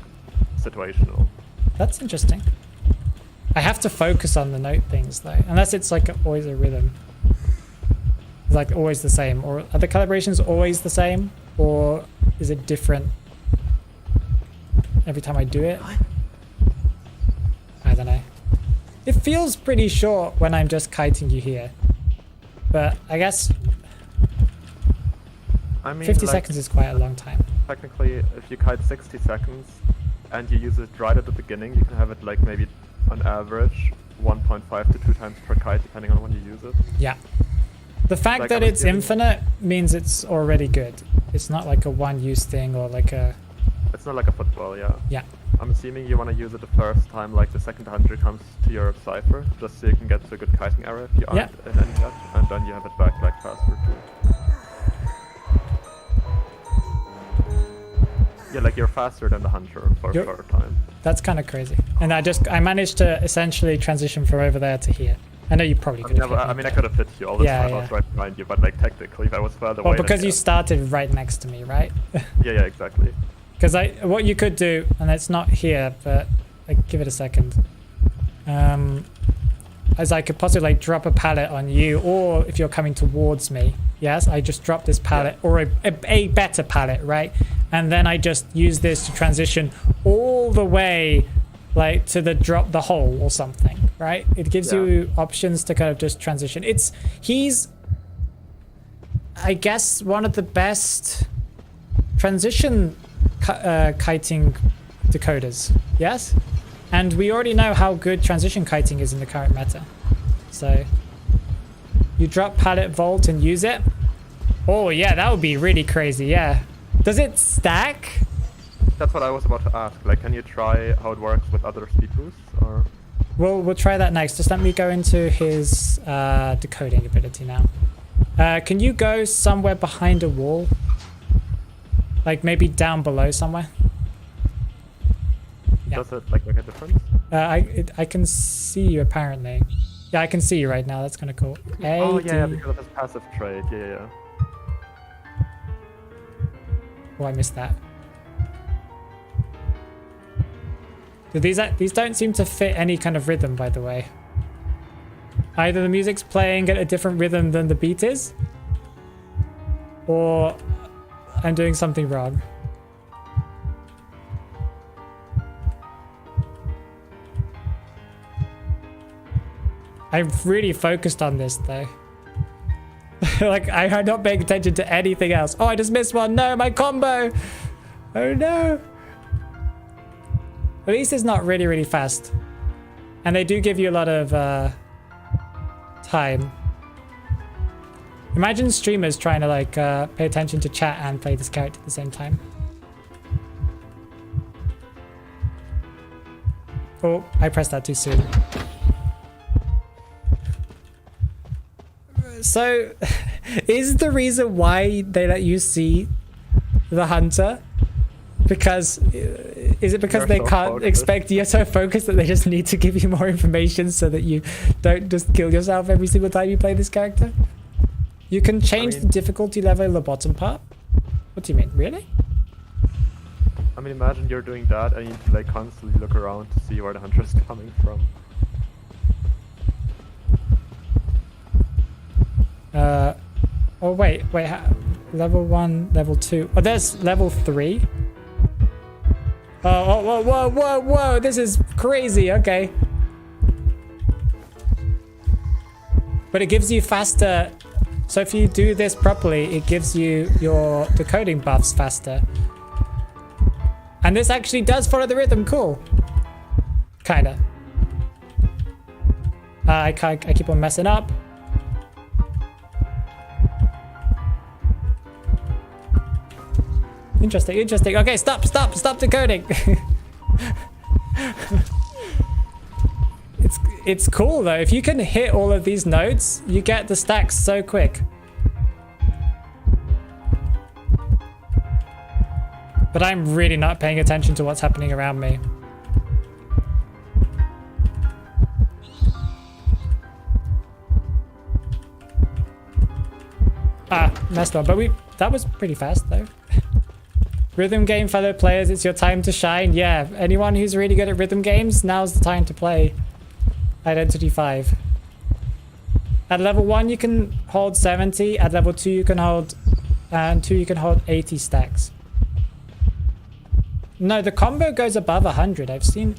situational. That's interesting. I have to focus on the note things, though. Unless it's, like, always a rhythm. It's, like, always the same. Or are the calibrations always the same? Or is it different every time I do it? I don't know. It feels pretty short when I'm just kiting you here. But I guess I mean, 50 seconds is quite a long time. Technically, if you kite 60 seconds and you use it right at the beginning, you can have it like maybe on average 1.5 to 2 times per kite, depending on when you use it. Yeah. The fact like that it's infinite means it's already good. It's not like a one-use thing or like a... It's not like a football, yeah. Yeah. I'm assuming you want to use it the first time, like the second 100 comes to your cipher, just so you can get to a good kiting error if you aren't in any yet, and then you have it back like faster too. Yeah, like you're faster than the hunter for a short time. That's kind of crazy. And I managed to essentially transition from over there to here. I know you probably could have. I mean, I could have hit you all this time. I was right behind you, but like technically, if I was further away. Well, because you started right next to me, right? Yeah, exactly. Because what you could do, and it's not here, but like, give it a second. As I could possibly like drop a pallet on you, or if you're coming towards me, yes, I just drop this pallet or a better pallet, right? And then I just use this to transition all the way, like to the hole or something, right? It gives you options to kind of just transition. He's, I guess, one of the best transition kiting decoders, yes? And we already know how good transition kiting is in the current meta. So you drop pallet vault and use it. Oh yeah, that would be really crazy, yeah. Does it stack? That's what I was about to ask. Like, can you try how it works with other speed boosts, or? We'll try that next. Just let me go into his decoding ability now. Can you go somewhere behind a wall? Like maybe down below somewhere? Yeah. Does it like make a difference? I can see you apparently. Yeah, I can see you right now. That's kind of cool. Oh yeah, because of his passive trait. Yeah. Oh, I missed that. So these don't seem to fit any kind of rhythm, by the way. Either the music's playing at a different rhythm than the beat is, or I'm doing something wrong. I've really focused on this though. Like I'm not paying attention to anything else. Oh, I just missed one. No, my combo. Oh no. At least it's not really fast. And they do give you a lot of time. Imagine streamers trying to like pay attention to chat and play this character at the same time. Oh, I pressed that too soon. So, is the reason why they let you see the hunter because Is it because They're they so can't focused. expect you're so focused that they just need to give you more information so that you don't just kill yourself every single time you play this character? You can change the difficulty level in the bottom part. What do you mean? Really? I mean, imagine you're doing that and you need to like constantly look around to see where the hunter is coming from. Oh wait, level 1, level 2. Oh, there's level 3. Oh, whoa, this is crazy, okay. But it gives you faster, so if you do this properly, it gives you your decoding buffs faster. And this actually does follow the rhythm, cool. Kinda. I keep on messing up. Interesting. Okay, stop decoding. It's cool though. If you can hit all of these nodes, you get the stacks so quick. But I'm really not paying attention to what's happening around me. Ah, messed up. But that was pretty fast though. Rhythm game fellow players, it's your time to shine. Yeah, anyone who's really good at rhythm games, now's the time to play Identity 5. At level 1 you can hold 70, at level 2 you can hold 80 stacks. No, the combo goes above 100. I've seen,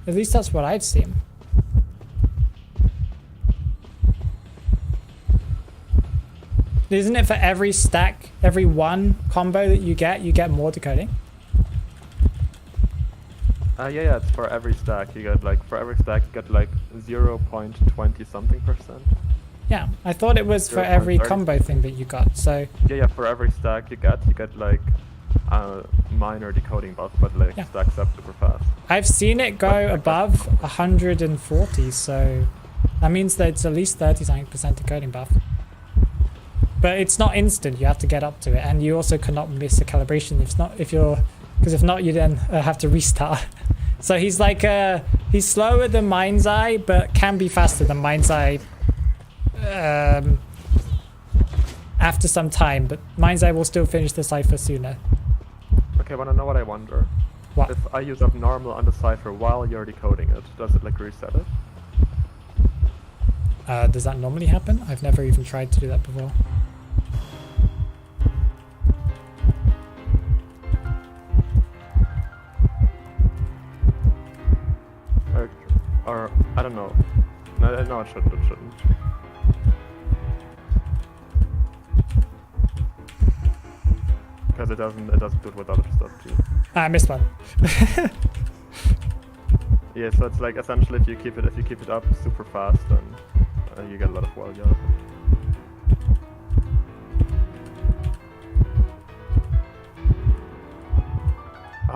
at least that's what I've seen. Isn't it for every stack, every one combo that you get more decoding? Yeah, it's for every stack. You get like, for every stack you get like 0.20 something percent. Yeah, I thought it was for every combo thing that you got, so... Yeah, for every stack you get like a minor decoding buff, but like stacks up super fast. I've seen it go above 140, so that means that it's at least 30% decoding buff. But it's not instant, you have to get up to it, and you also cannot miss a calibration because if not you then have to restart. So he's like he's slower than Mind's Eye, but can be faster than Mind's Eye after some time, but Mind's Eye will still finish the cipher sooner. Okay, wanna know what I wonder? What? If I use up normal on the cipher while you're decoding it, does it like reset it? Does that normally happen? I've never even tried to do that before. Or I don't know. No, it shouldn't. Because it doesn't do it with other stuff too. I missed one. Yeah, so it's like essentially if you keep it up super fast, then you get a lot of value out of it.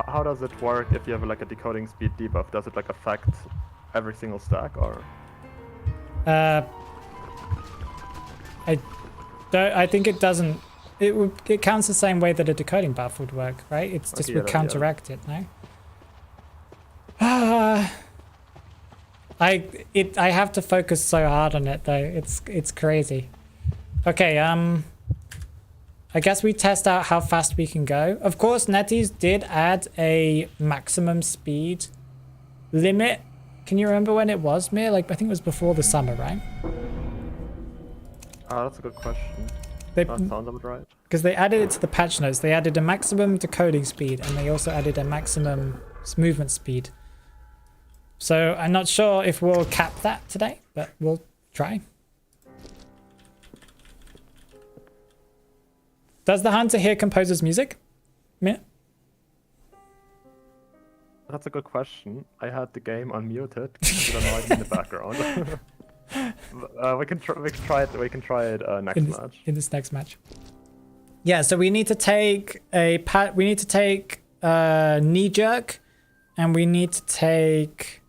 How does it work if you have like a decoding speed debuff? Does it like affect every single stack, or? I think it doesn't. It counts the same way that a decoding buff would work, right? It's just would counteract it, no? I have to focus so hard on it though. It's crazy. Okay, I guess we test out how fast we can go. Of course, NetEase did add a maximum speed limit. Can you remember when it was, Mir? Like, I think it was before the summer, right? That's a good question. That sounds about right. Because they added it to the patch notes. They added a maximum decoding speed, and they also added a maximum movement speed. So I'm not sure if we'll cap that today, but we'll try. Does the hunter hear composer's music? Mir? That's a good question. I had the game unmuted because I know in the background. We can try it next match. In this next match. Yeah, so we need to take knee jerk, and we need to take.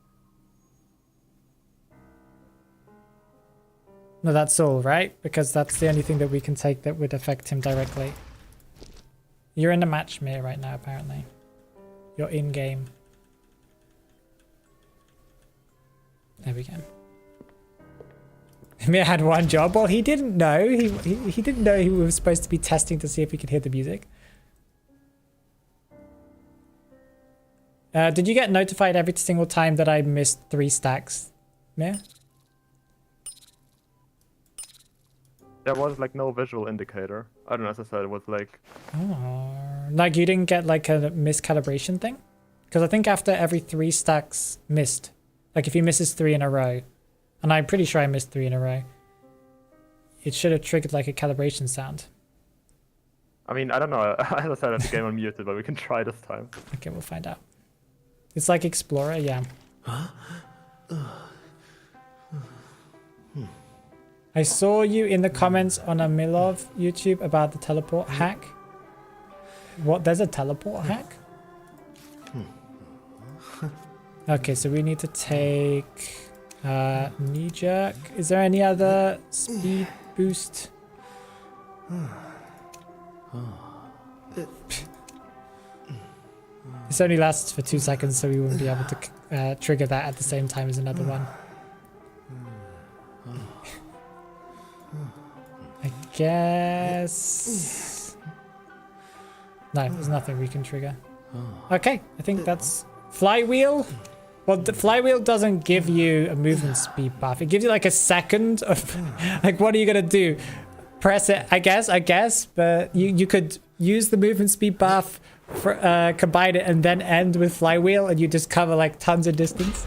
No, that's all, right? Because that's the only thing that we can take that would affect him directly. You're in a match, Mir, right now, apparently. You're in-game. There we go. Mir had one job. Well, he didn't know. He didn't know he was supposed to be testing to see if he could hear the music. Did you get notified every single time that I missed 3 stacks, Mir? There was like no visual indicator. I don't know, as I said, it was like... Oh, like you didn't get like a miscalibration thing? Because I think after every 3 stacks missed, like if he misses 3 in a row, and I'm pretty sure I missed 3 in a row, it should have triggered like a calibration sound. I mean, I don't know. As I said, I have the game unmuted, but we can try this time. Okay, we'll find out. It's like Explorer, yeah. I saw you in the comments on a Milov YouTube about the teleport hack. What? There's a teleport hack? Okay, so we need to take knee jerk. Is there any other speed boost? This only lasts for 2 seconds, so we wouldn't be able to trigger that at the same time as another one. I guess... No, there's nothing we can trigger. Okay, I think that's... Flywheel? Well, the flywheel doesn't give you a movement speed buff. It gives you like a second of... Like, what are you gonna do? Press it, I guess, but you could use the movement speed buff, for, combine it, and then end with flywheel, and you just cover like tons of distance.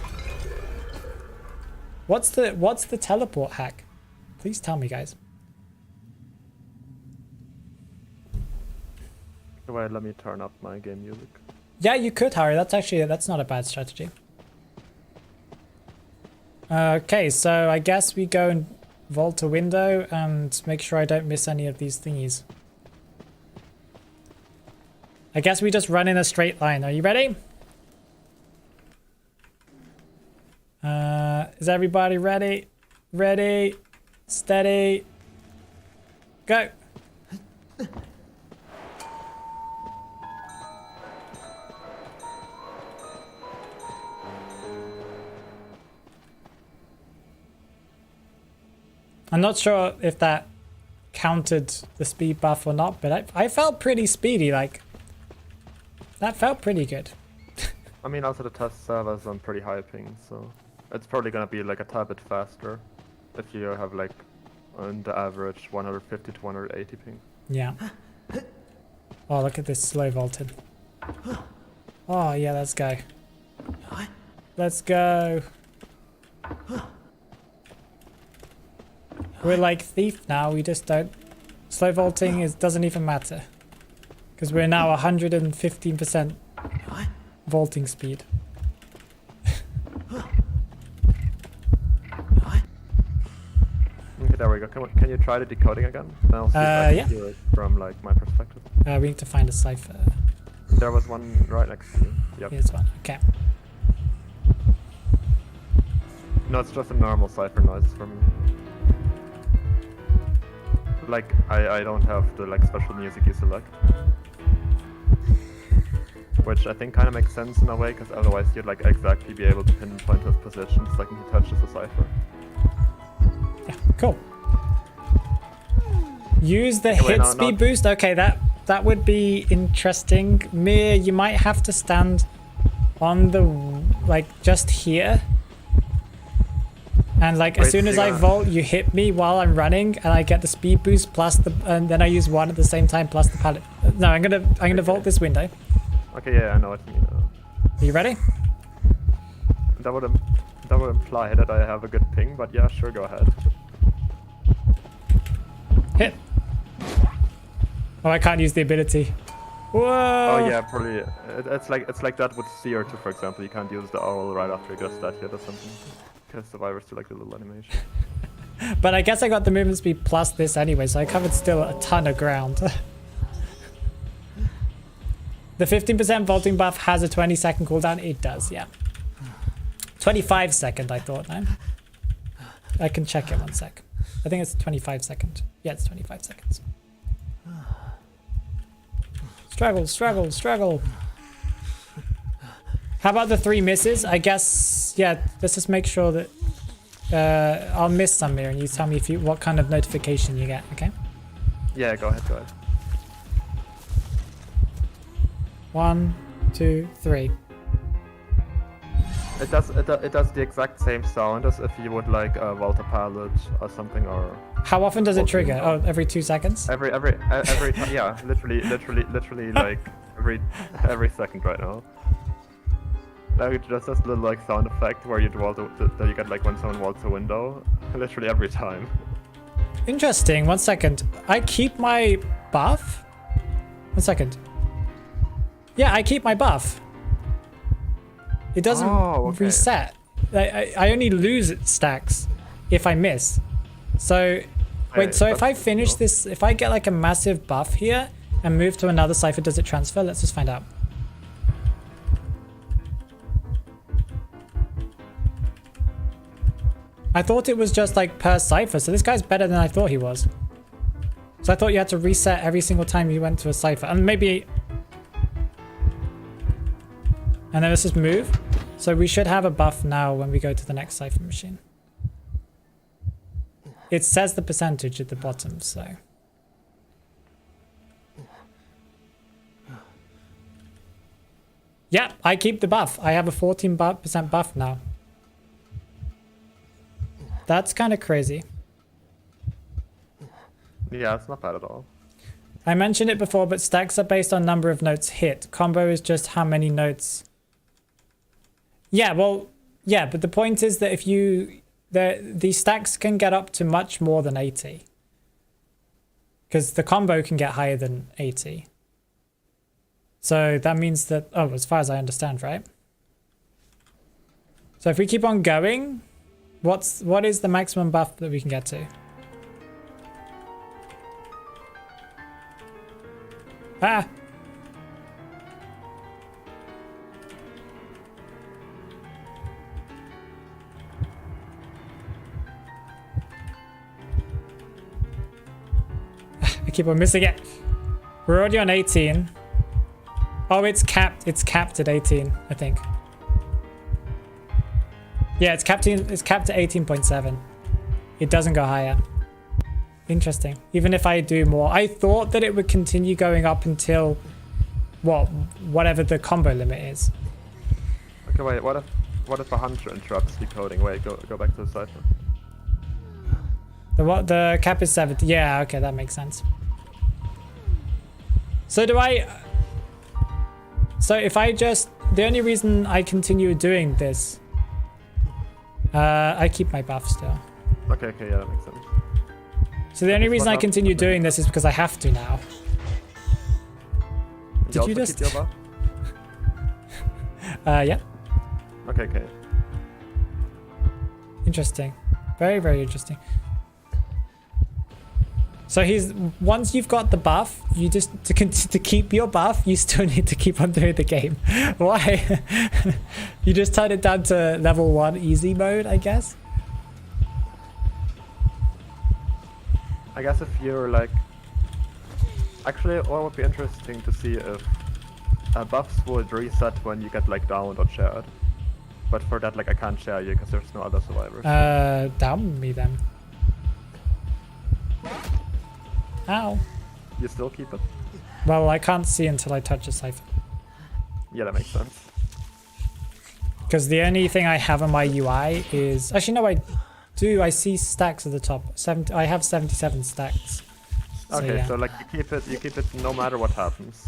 What's the teleport hack? Please tell me, guys. Wait, let me turn up my game music. Yeah, you could, Harry. That's not a bad strategy. Okay, so I guess we go and vault a window and make sure I don't miss any of these thingies. I guess we just run in a straight line. Are you ready? Is everybody ready? Ready, steady, go. I'm not sure if that counted the speed buff or not, but I felt pretty speedy, like, that felt pretty good. I mean, also the test server's on pretty high ping, so it's probably gonna be like a tad bit faster if you have like on the average 150 to 180 ping. Yeah. Oh, look at this slow vaulted. Oh yeah, let's go. Let's go. We're like Thief now, we just don't... Slow vaulting doesn't even matter. Because we're now 115% vaulting speed. Okay, there we go. Can you try the decoding again? Then I'll see if I can hear it from like my perspective. We need to find a cipher. There was one right next to you. Yep. Here's one, okay. No, it's just a normal cipher noise for me. Like, I don't have the like special music you select. Which I think kind of makes sense in a way, because otherwise you'd like exactly be able to pinpoint his position the second he touches the cipher. Yeah, cool. Use the hit speed boost. Okay, that would be interesting. Mir, you might have to stand on the, like, just here. And like, as soon as I vault, you hit me while I'm running, and I get the speed boost plus the, and then I use one at the same time plus the pallet. No, I'm gonna vault this window. Okay, yeah, I know what you mean. Are you ready? That would imply that I have a good ping, but yeah, sure, go ahead. Hit. Oh, I can't use the ability. Whoa! Oh yeah, probably. It's like that with Seer too, for example. You can't use the owl right after you just that hit or something. Because survivors do like the little animation. But I guess I got the movement speed plus this anyway, so I covered still a ton of ground. The 15% vaulting buff has a 20-second cooldown. It does, yeah. 25 second, I thought. No? I can check it 1 sec. I think it's 25 second. Yeah, it's 25 seconds. Let's Struggle, struggle, struggle. How about the 3 misses? I guess, yeah, let's just make sure that I'll miss some here and you tell me if you what kind of notification you get, okay? Yeah, go ahead, go ahead. 1, 2, 3. It does the exact same sound as if you would like vault a pallet or something, or How often does it trigger? Oh, every 2 seconds? every time, yeah, literally like every second right now. Like just this little like sound effect where you that you get like when someone vaults a window, literally every time. Interesting. 1 second. I keep my buff. 1 second. Yeah, I keep my buff. It doesn't reset. I only lose stacks if I miss. So, wait, so if I finish this, if I get like a massive buff here and move to another cipher, does it transfer? Let's just find out. I thought it was just like per cipher, so this guy's better than I thought he was. So I thought you had to reset every single time you went to a cipher. And maybe... And then let's just move. So we should have a buff now when we go to the next cipher machine. It says the percentage at the bottom, so... Yeah, I keep the buff. I have a 14% buff now. That's kind of crazy. Yeah, it's not bad at all. I mentioned it before, but stacks are based on number of notes hit. Combo is just how many notes. Yeah, well, yeah, but the point is that if you... the stacks can get up to much more than 80. Because the combo can get higher than 80. So that means that... Oh, as far as I understand, right? So if we keep on going... What is the maximum buff that we can get to? Ah! I keep on missing it. We're already on 18. Oh, it's capped. It's capped at 18, I think. Yeah, it's capped at 18.7. It doesn't go higher. Interesting. Even if I do more. I thought that it would continue going up until whatever the combo limit is. Okay, wait, what if a hunter interrupts decoding? Wait, go back to the cipher. The cap is 70. Yeah, okay, that makes sense. So if I just... The only reason I continue doing this... I keep my buff still. Okay, yeah, that makes sense. So the only reason I continue doing this is because I have to now. Did you just... keep your buff? Yeah. Okay. Interesting. Very, very interesting. So once you've got the buff, you just to keep your buff, you still need to keep on doing the game. Why? You just turn it down to level 1 easy mode, I guess. I guess if you're like, actually, what would be interesting to see if buffs would reset when you get like downed or shared. But for that, like I can't share you because there's no other survivors. Down me then. Ow. You still keep it? Well, I can't see until I touch a cipher. Yeah, that makes sense. Because the only thing I have on my UI is... Actually, no, I do. I see stacks at the top. I have 77 stacks. Okay, so, yeah. so like you keep it no matter what happens.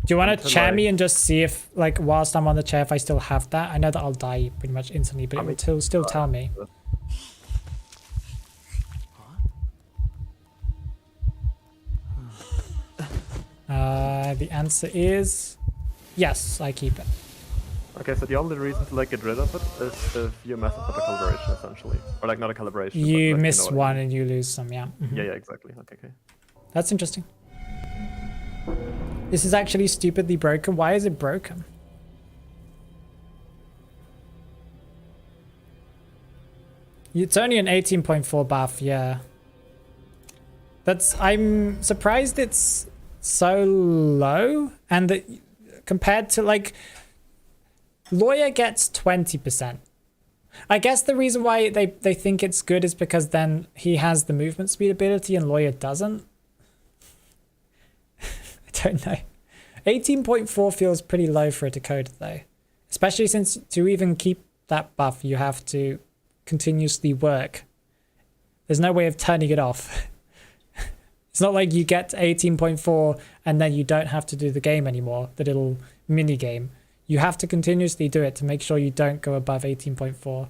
Do you want to chair me and just see if, like, whilst I'm on the chair, if I still have that? I know that I'll die pretty much instantly, but it will still tell me. The answer is yes, I keep it. Okay, so the only reason to like get rid of it is if you mess up a calibration, essentially, or like not a calibration. You like, miss one and you lose some, yeah. Mm-hmm. Yeah, exactly. Okay. That's interesting. This is actually stupidly broken. Why is it broken? It's only an 18.4 buff, yeah. I'm surprised it's so low, and that compared to like Lawyer gets 20%. I guess the reason why they think it's good is because then he has the movement speed ability and Lawyer doesn't. I don't know. 18.4 feels pretty low for a decoder though. Especially since to even keep that buff you have to continuously work. There's no way of turning it off. It's not like you get to 18.4 and then you don't have to do the game anymore, the little mini game. You have to continuously do it to make sure you don't go above 18.4.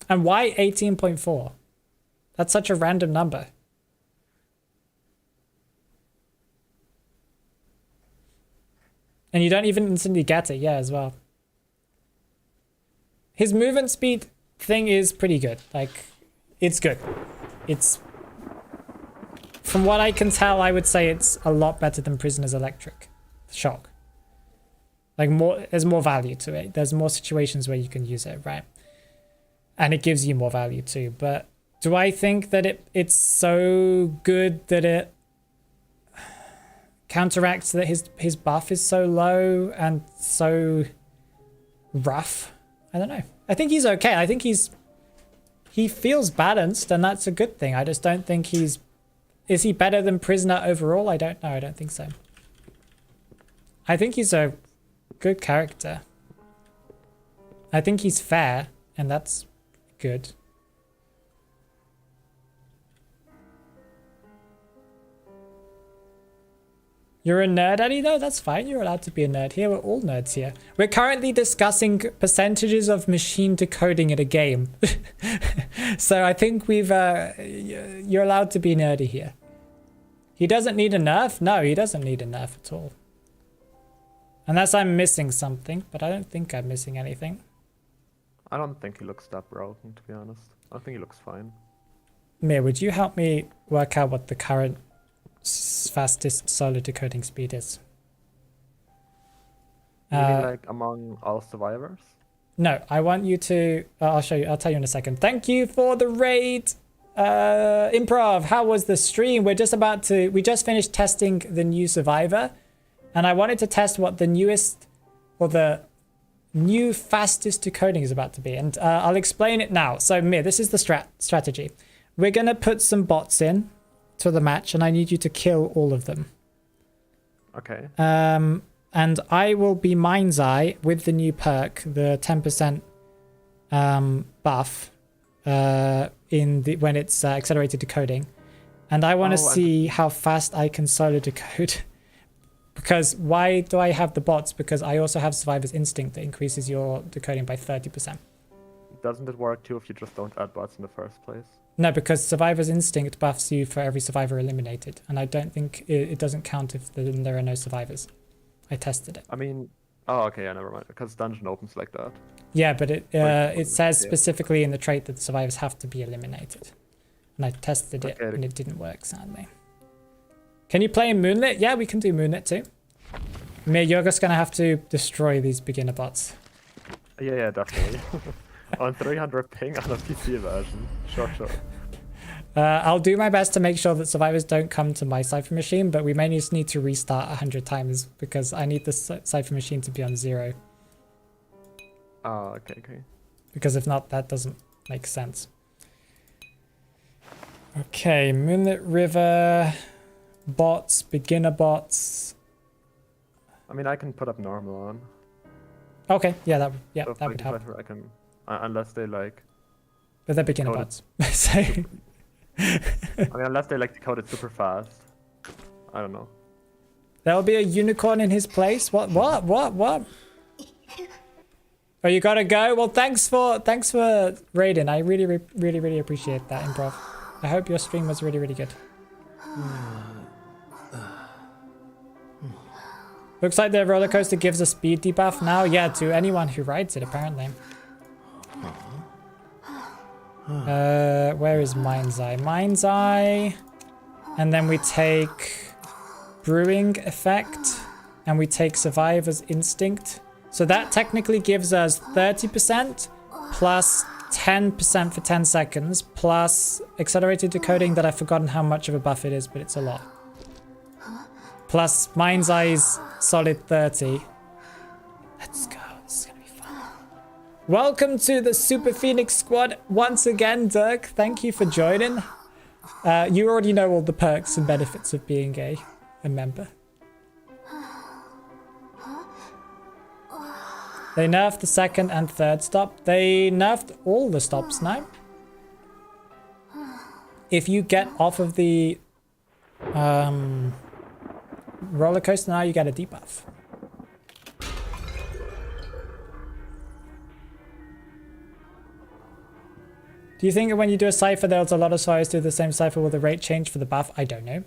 And why 18.4? That's such a random number. And you don't even instantly get it, yeah, as well. His movement speed thing is pretty good. Like, it's good. It's... From what I can tell, I would say it's a lot better than Prisoner's Electric Shock. Like, there's more value to it. There's more situations where you can use it, right? And it gives you more value too. But do I think that it's so good that it counteracts that his buff is so low and so rough? I don't know. I think he's okay. I think he feels balanced, and that's a good thing. I just don't think he's... Is he better than Prisoner overall? I don't know. I don't think so. I think he's a good character. I think he's fair, and that's good. You're a nerd, Eddie? No, that's fine. You're allowed to be a nerd here. We're all nerds here. We're currently discussing percentages of machine decoding in a game. So I think we've... you're allowed to be nerdy here. He doesn't need a nerf? No, he doesn't need a nerf at all. Unless I'm missing something, but I don't think I'm missing anything. I don't think he looks that broken, to be honest. I think he looks fine. Mir, would you help me work out what the current fastest solo decoding speed is? You mean like among all survivors? No, I want you to... I'll show you. I'll tell you in a second. Thank you for the raid. Improv, how was the stream? We just finished testing the new Survivor, and I wanted to test what the newest, or the new fastest decoding is about to be, and I'll explain it now. So Mir, this is the strategy. We're gonna put some bots in to the match, and I need you to kill all of them. Okay. And I will be Mind's Eye with the new perk, the 10% buff when it's accelerated decoding, and I want to see how fast I can solo decode. Because why do I have the bots? Because I also have Survivor's Instinct that increases your decoding by 30%. Doesn't it work too if you just don't add bots in the first place? No, because Survivor's Instinct buffs you for every survivor eliminated, and I don't think it doesn't count if there are no survivors. I tested it. I mean, oh, okay, yeah, never mind. Because dungeon opens like that. Yeah, but it says specifically in the trait that the survivors have to be eliminated. And I tested it, and it didn't work, sadly. Can you play in Moonlit? Yeah, we can do Moonlit too. Mir, you're just going to have to destroy these beginner bots. Yeah, definitely. On 300 ping on a PC version. Sure. I'll do my best to make sure that survivors don't come to my Cypher machine, but we may just need to restart 100 times because I need the Cypher machine to be on 0. Oh, okay. Because if not, that doesn't make sense. Okay, Moonlit River, bots, beginner bots. I mean, I can put up normal on. Okay, yeah, that So would help. I can, unless they like... But they're beginner bots. So... I mean, unless they like decode it super fast. I don't know. There'll be a unicorn in his place? What? Oh, you gotta go? Well, thanks for raiding. I really appreciate that, Improv. I hope your stream was really good. Looks like the roller coaster gives a speed debuff now. Yeah, to anyone who rides it, apparently. Where is Mind's Eye? Mind's Eye. And then we take Brewing Effect. And we take Survivor's Instinct. So that technically gives us 30% plus 10% for 10 seconds, plus accelerated decoding that I've forgotten how much of a buff it is, but it's a lot. Plus Mind's Eye's solid 30. Let's go. This is gonna be fun. Welcome to the Super Phoenix Squad once again, Dirk. Thank you for joining. You already know all the perks and benefits of being a member. They nerfed the second and third stop. They nerfed all the stops now. If you get off of the roller coaster now, you get a debuff. Do you think that when you do a cipher, there's a lot of survivors do the same cipher with the rate change for the buff? I don't know.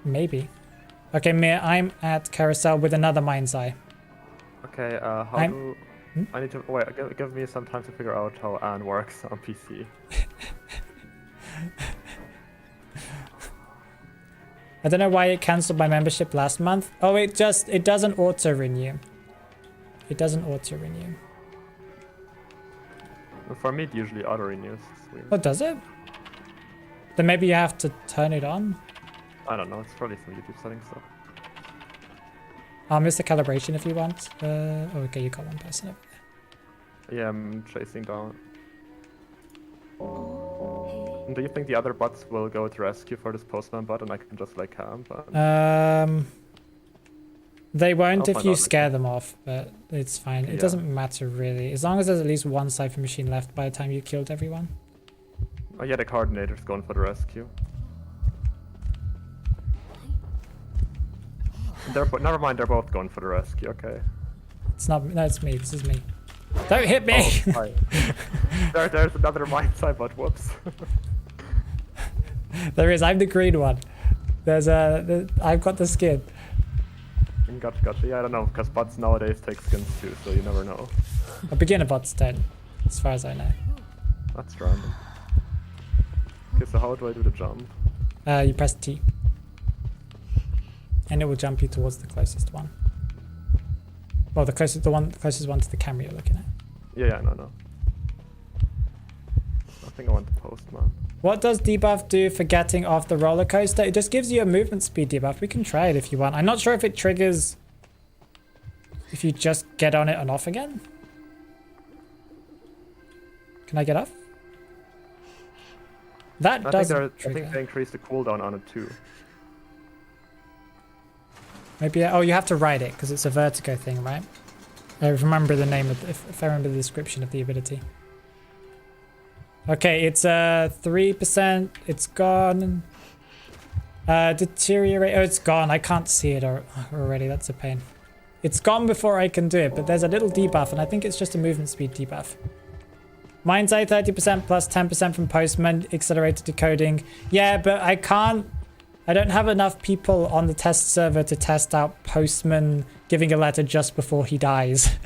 Maybe. Okay, Mir, I'm at Carousel with another Mind's Eye. Okay, I need to wait. Give me some time to figure out how Anne works on PC. I don't know why it cancelled my membership last month. Oh, it doesn't auto renew. It doesn't auto renew. For me, it usually auto renews. Oh, does it? Then maybe you have to turn it on. I don't know. It's probably some YouTube settings stuff. I'll miss the calibration if you want. Okay, you got one person over there. Yeah, I'm chasing down. Do you think the other bots will go to rescue for this postman bot and I can just like camp? They won't if you scare them off, but it's fine. It doesn't matter really. As long as there's at least one cipher machine left by the time you killed everyone. Oh yeah, the coordinator's going for the rescue. Never mind, they're both going for the rescue, okay. It's not, no, it's me, this is me. Don't hit me! Oh, there's another mindset, but whoops. There is, I'm the green one. I've got the skin. Gotcha. Yeah, I don't know, because bots nowadays take skins too, so you never know. A beginner bots don't, as far as I know. That's random. Okay, so how do I do the jump? You press T. And it will jump you towards the closest one. Well, the closest one to the camera you're looking at. Yeah, no. I think I want the postman. What does debuff do for getting off the roller coaster? It just gives you a movement speed debuff. We can try it if you want. I'm not sure if it triggers if you just get on it and off again. Can I get off? That doesn't trigger. I think they increased the cooldown on it too. Maybe, oh, you have to ride it because it's a vertigo thing, right? I remember the name of, if I remember the description of the ability. Okay, it's 3%. It's gone. Deteriorate. Oh, it's gone. I can't see it already. That's a pain. It's gone before I can do it, but there's a little debuff, and I think it's just a movement speed debuff. Mind's Eye 30% plus 10% from Postman, accelerated decoding. Yeah, but I can't. I don't have enough people on the test server to test out Postman giving a letter just before he dies.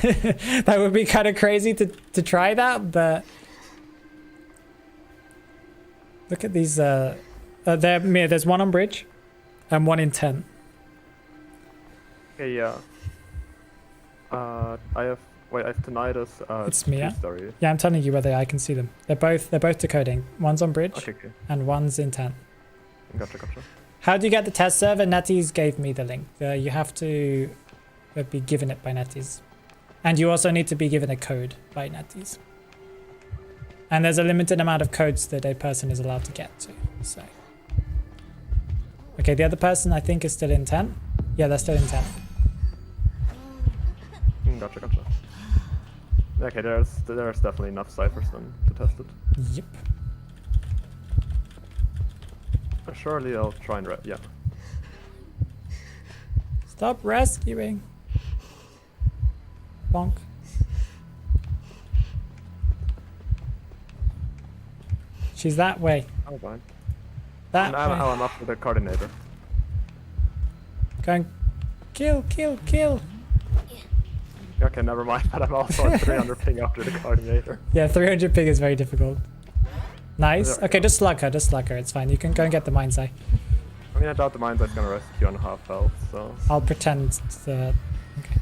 That would be kind of crazy to try that, but look at these. There's one on bridge and one in 10. Okay, yeah. I have tinnitus. It's me, yeah? Story. Yeah, I'm telling you where they are. I can see them. They're both decoding. One's on bridge, okay. And one's in 10. Gotcha. How do you get the test server? Netties gave me the link. You have to be given it by Netties. And you also need to be given a code by Netties. And there's a limited amount of codes that a person is allowed to get to. So, okay, the other person I think is still in 10. Yeah, they're still in 10. Gotcha. Okay, there's definitely enough ciphers then to test it. Yep. Surely I'll try and yeah. Stop rescuing. Bonk. She's that way. Oh, fine. That way. I'm up with the coordinator. Going. Kill. Okay, never mind, but I'm also at 300 ping after the coordinator. Yeah, 300 ping is very difficult. Nice. Okay, just slug her. It's fine. You can go and get the Mind's Eye. I mean, I doubt the Mind's Eye's gonna rescue on half health, so... I'll pretend that... Okay.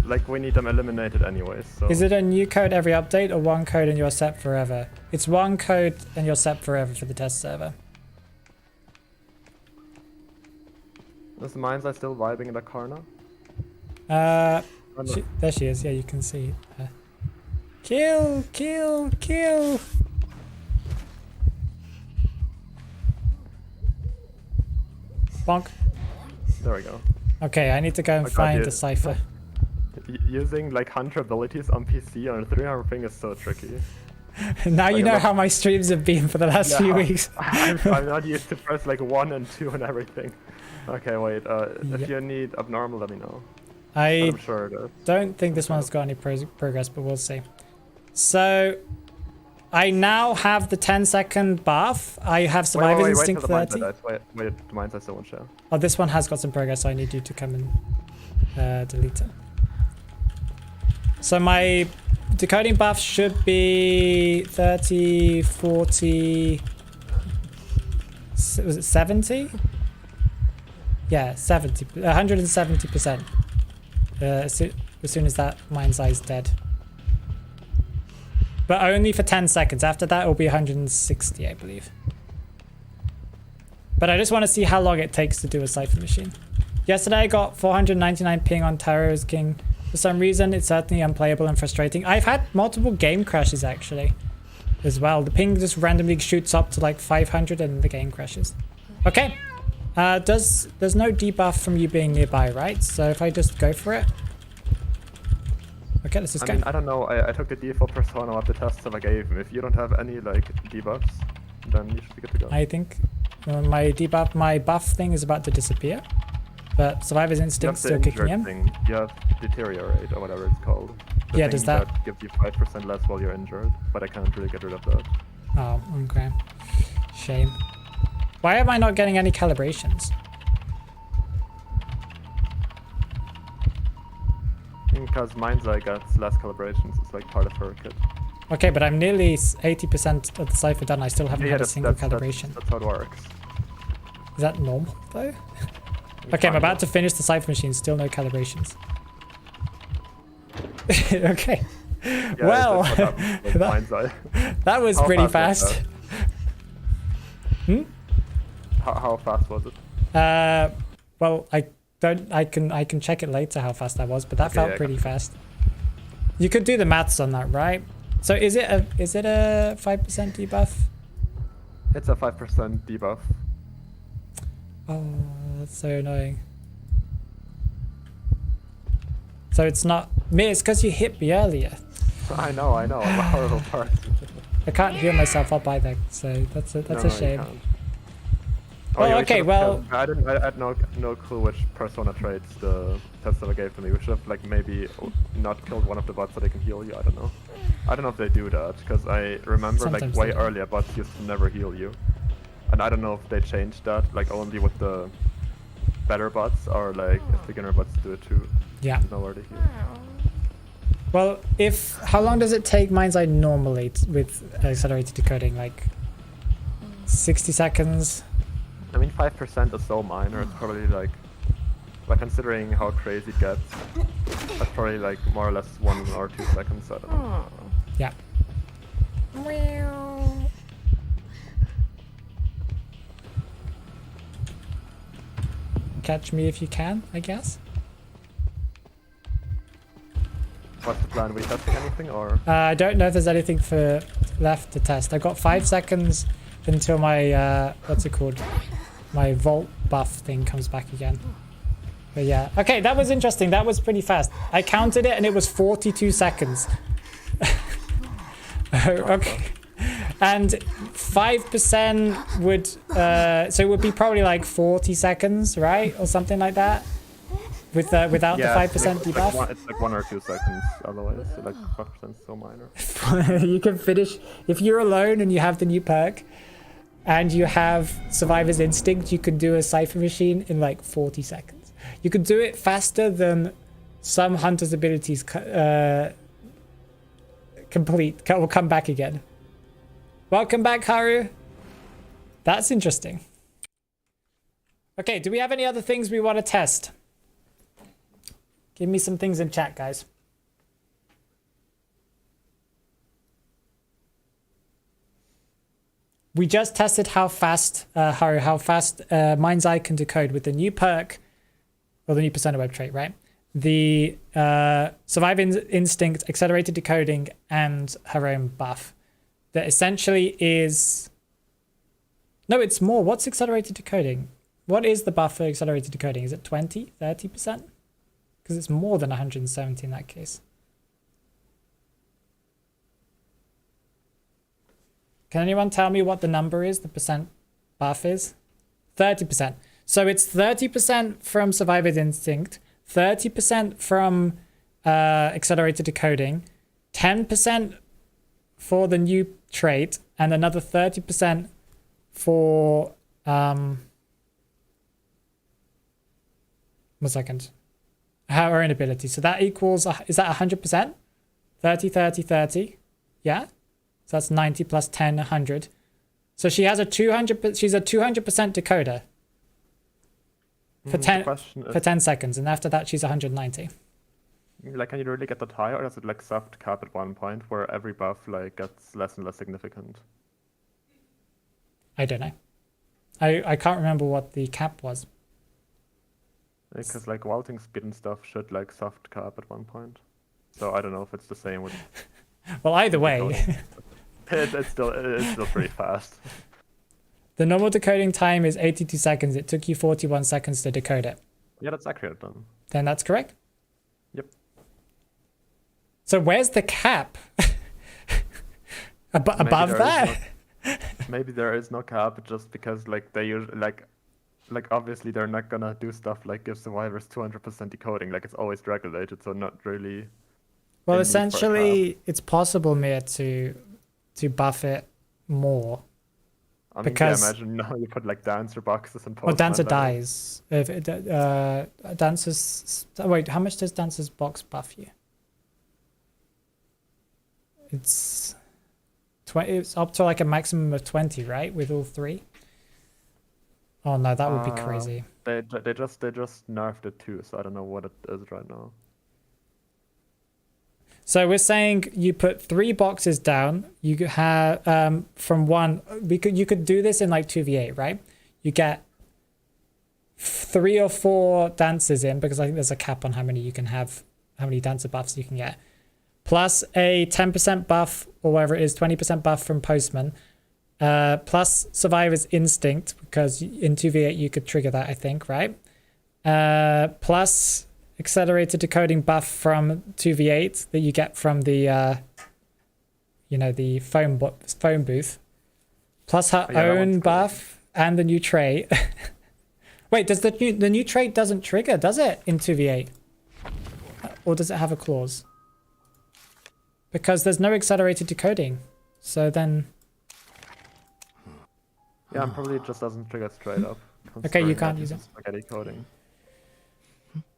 like we need them eliminated anyway. So Is it a new code every update or one code and you're set forever? It's one code and you're set forever for the test server. Is Mines are still vibing in the car now? There she is. Yeah, you can see her. Kill, kill, kill. Bonk. There we go. Okay, I need to go and find the cipher. Using like Hunter abilities on PC on a 3-hour thing is so tricky. Now you know how my streams have been for the last few weeks. I'm not used to press like 1 and 2 and everything. Okay, wait. If you need abnormal, let me know. I'm sure it is. Don't think this one's got any progress, but we'll see. So, I now have the 10-second buff. I have Survivor's Instinct 30. Wait, the mindset still won't show. Oh, this one has got some progress, so I need you to come and delete it. So my decoding buff should be 30, 40... Was it 70? Yeah, 70. 170%. As soon as that mind's eye is dead. But only for 10 seconds. After that, it will be 160, I believe. But I just want to see how long it takes to do a cipher machine. Yesterday, I got 499 ping on Taro's King. For some reason, it's certainly unplayable and frustrating. I've had multiple game crashes, actually, as well. The ping just randomly shoots up to like 500 and the game crashes. Okay. There's no debuff from you being nearby, right? So if I just go for it. Okay, let's just go. I don't know. I took the default persona of the test that I gave him. If you don't have any like debuffs, then you should be good to go. I think my buff thing is about to disappear, but Survivor's Instinct still kicking in. You have deteriorate or whatever it's called. Yeah, does that gives you 5% less while you're injured? But I can't really get rid of that. Oh, okay. Shame. Why am I not getting any calibrations? Because Mind's Eye gets less calibrations. It's like part of her kit. Okay, but I'm nearly 80% of the cipher done. I still haven't had a single calibration. That's how it works. Is that normal, though? Okay, I'm about to finish the cipher machine. Still no calibrations. Okay. Yeah, well, that was pretty fast. How fast was it? Well, I can check it later how fast that was, but that felt pretty fast. You could do the maths on that, right? So is it a 5% debuff? It's a 5% debuff. Oh, that's so annoying. So it's not me. It's because you hit me earlier. I know. I'm a horrible person. I can't heal myself up either, so that's a shame. Oh, yeah, okay, well... I had no clue which persona traits the test server gave to me. We should have like maybe not killed one of the bots so they can heal you. I don't know. I don't know if they do that, because I remember sometimes like way earlier bots used to never heal you. And I don't know if they changed that, like only with the better bots, or like if beginner bots do it too. Yeah. Nowhere to heal. Well, how long does it take Mind's Eye normally with accelerated decoding? Like 60 seconds? I mean, 5% is so minor. It's probably like considering how crazy it gets, that's probably like more or less 1 or 2 seconds. I don't know. Yeah. Catch me if you can, I guess. What's the plan? Are we testing anything or? I don't know if there's anything left to test. I've got 5 seconds until my what's it called? My vault buff thing comes back again. But yeah. Okay, that was interesting. That was pretty fast. I counted it and it was 42 seconds. Okay. And 5% would so it would be probably like 40 seconds, right? Or something like that. Without the 5% debuff? It's like 1 or 2 seconds otherwise, so like 5% is so minor. You can finish, if you're alone and you have the new perk, and you have Survivor's Instinct, you can do a cipher machine in like 40 seconds. You can do it faster than some hunters' abilities complete, will come back again. Welcome back, Haru. That's interesting. Okay, do we have any other things we want to test? Give me some things in chat, guys. We just tested how fast Mind's Eye can decode with the new perk, or the new persona web trait, right? The Survival Instinct, Accelerated Decoding, and her own buff. That essentially is... No, it's more. What's Accelerated Decoding? What is the buff for Accelerated Decoding? Is it 20, 30%? Because it's more than 170 in that case. Can anyone tell me what the number is, the percent buff is? 30%. So it's 30% from Survivor's Instinct, 30% from Accelerated Decoding, 10% for the new trait, and another 30% for... 1 second. Her own ability. So that equals... Is that 100%? 30, 30, 30. Yeah? So that's 90 plus 10, 100. So she has a 200. She's a 200% decoder for 10 seconds, and after that she's 190. Like, can you really get that high, or does it like soft cap at one point where every buff like gets less and less significant? I don't know. I can't remember what the cap was. Because like vaulting speed and stuff should like soft cap at one point. So I don't know if it's the same with. Well, either way. It's still pretty fast. The normal decoding time is 82 seconds. It took you 41 seconds to decode it. Yeah, that's accurate then. Then that's correct? Yep. So where's the cap? Above that? Maybe there is no cap, just because like they usually like obviously they're not gonna do stuff like give survivors 200% decoding. Like it's always regulated, so not really. Well, essentially, it's possible, Mia, to buff it more. I mean, because yeah, imagine now you put like dancer boxes and. Well, dancer dies. If it, dancer's. Wait, how much does dancer's box buff you? It's 20. It's up to like a maximum of 20, right? With all three. Oh no, that would be crazy. They just nerfed it too, so I don't know what it is right now. So we're saying you put 3 boxes down. You have from one. You could do this in like 2v8, right? You get 3 or 4 dancers in, because I think there's a cap on how many you can have, how many dancer buffs you can get. Plus a 10% buff, or whatever it is, 20% buff from Postman. Plus Survivor's Instinct, because in 2v8 you could trigger that, I think, right? Plus Accelerated Decoding buff from 2v8 that you get from the, the phone booth. Plus her own buff and the new trait. Wait, does the new trait doesn't trigger, does it, in 2v8? Or does it have a clause? Because there's no Accelerated Decoding. So then... Yeah, probably it just doesn't trigger straight up. Okay, you can't use it. Spaghetti coding.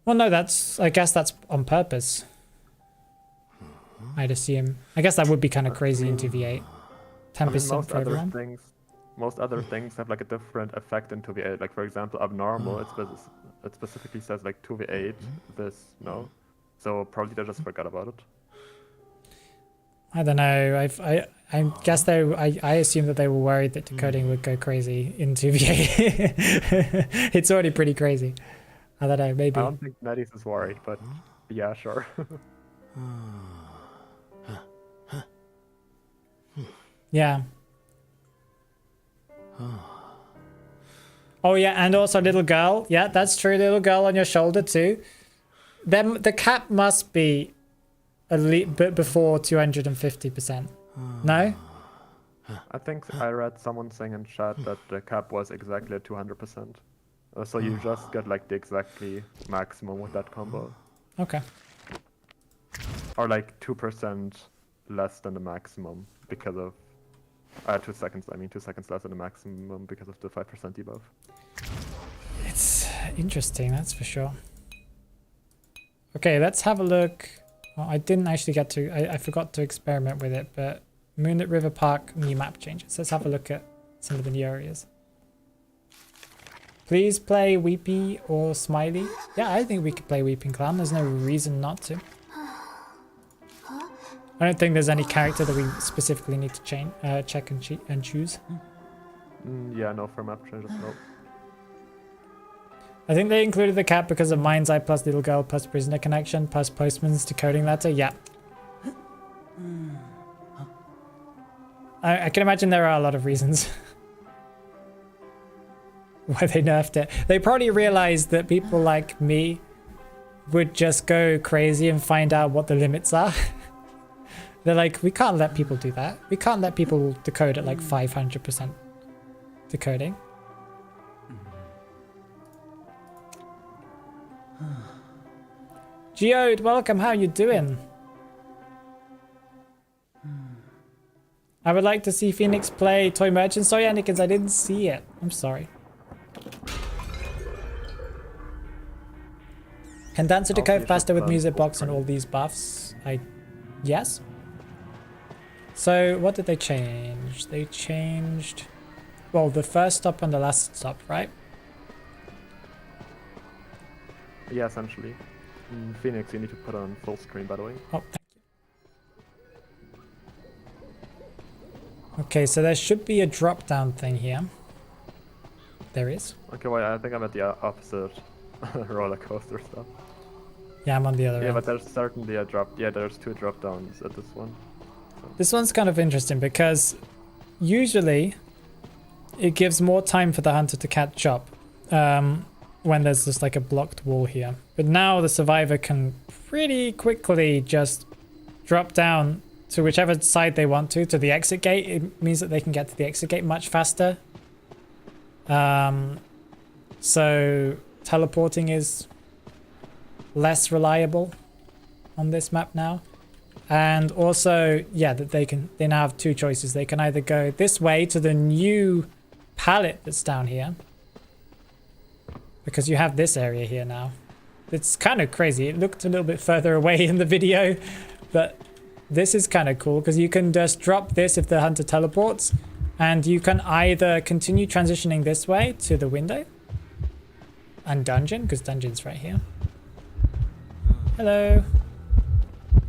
Well, no, I guess that's on purpose. I'd assume. I guess that would be kind of crazy in 2v8. 10% for everyone. Most other things have like a different effect in 2v8. Like for example, abnormal, it specifically says like 2v8, this, no. So probably they just forgot about it. I don't know. I guess I assume that they were worried that decoding would go crazy in 2v8. It's already pretty crazy. I don't know, maybe. I don't think Nedis is worried, but yeah, sure. Yeah. Oh yeah, and also little girl. Yeah, that's true. Little girl on your shoulder too. Then the cap must be a bit before 250%. No? I think I read someone saying in chat that the cap was exactly at 200%. So you just get like the exactly maximum with that combo. Okay. Or like 2% less than the maximum because of 2 seconds. I mean 2 seconds less than the maximum because of the 5% debuff. It's interesting, that's for sure. Okay, let's have a look. Well, I didn't actually get to. I forgot to experiment with it, but Moonlit River Park new map changes. Let's have a look at some of the new areas. Please play Weepy or Smiley. Yeah, I think we could play Weeping Clown. There's no reason not to. I don't think there's any character that we specifically need to check and choose. Yeah, no, for map changes, no. I think they included the cat because of Mind's Eye plus Little Girl plus Prisoner Connection plus Postman's Decoding Letter. Yeah. I can imagine there are a lot of reasons why they nerfed it. They probably realized that people like me would just go crazy and find out what the limits are. They're like, we can't let people do that. We can't let people decode at like 500% decoding. Geode, welcome. How you doing? I would like to see Phoenix play Toy Merchant. Sorry, Anakin, I didn't see it. I'm sorry. Can Dancer decode faster with music box and all these buffs? Yes. So what did they change? They changed, well, the first stop and the last stop, right? Yeah, essentially. In Phoenix, you need to put on full screen, by the way. Oh, thank you. Okay, so there should be a drop down thing here. There is. Okay, well, I think I'm at the opposite roller coaster stuff. Yeah, I'm on the other end. Yeah, but there's certainly a drop. Yeah, there's 2 drop downs at this one. So. This one's kind of interesting because usually it gives more time for the hunter to catch up when there's just like a blocked wall here. But now the survivor can pretty quickly just drop down to whichever side they want to the exit gate. It means that they can get to the exit gate much faster. So teleporting is less reliable on this map now. And also, yeah, that they now have 2 choices. They can either go this way to the new pallet that's down here, because you have this area here now. It's kind of crazy. It looked a little bit further away in the video, but this is kind of cool because you can just drop this if the hunter teleports, and you can either continue transitioning this way to the window and dungeon, because dungeon's right here. Hello.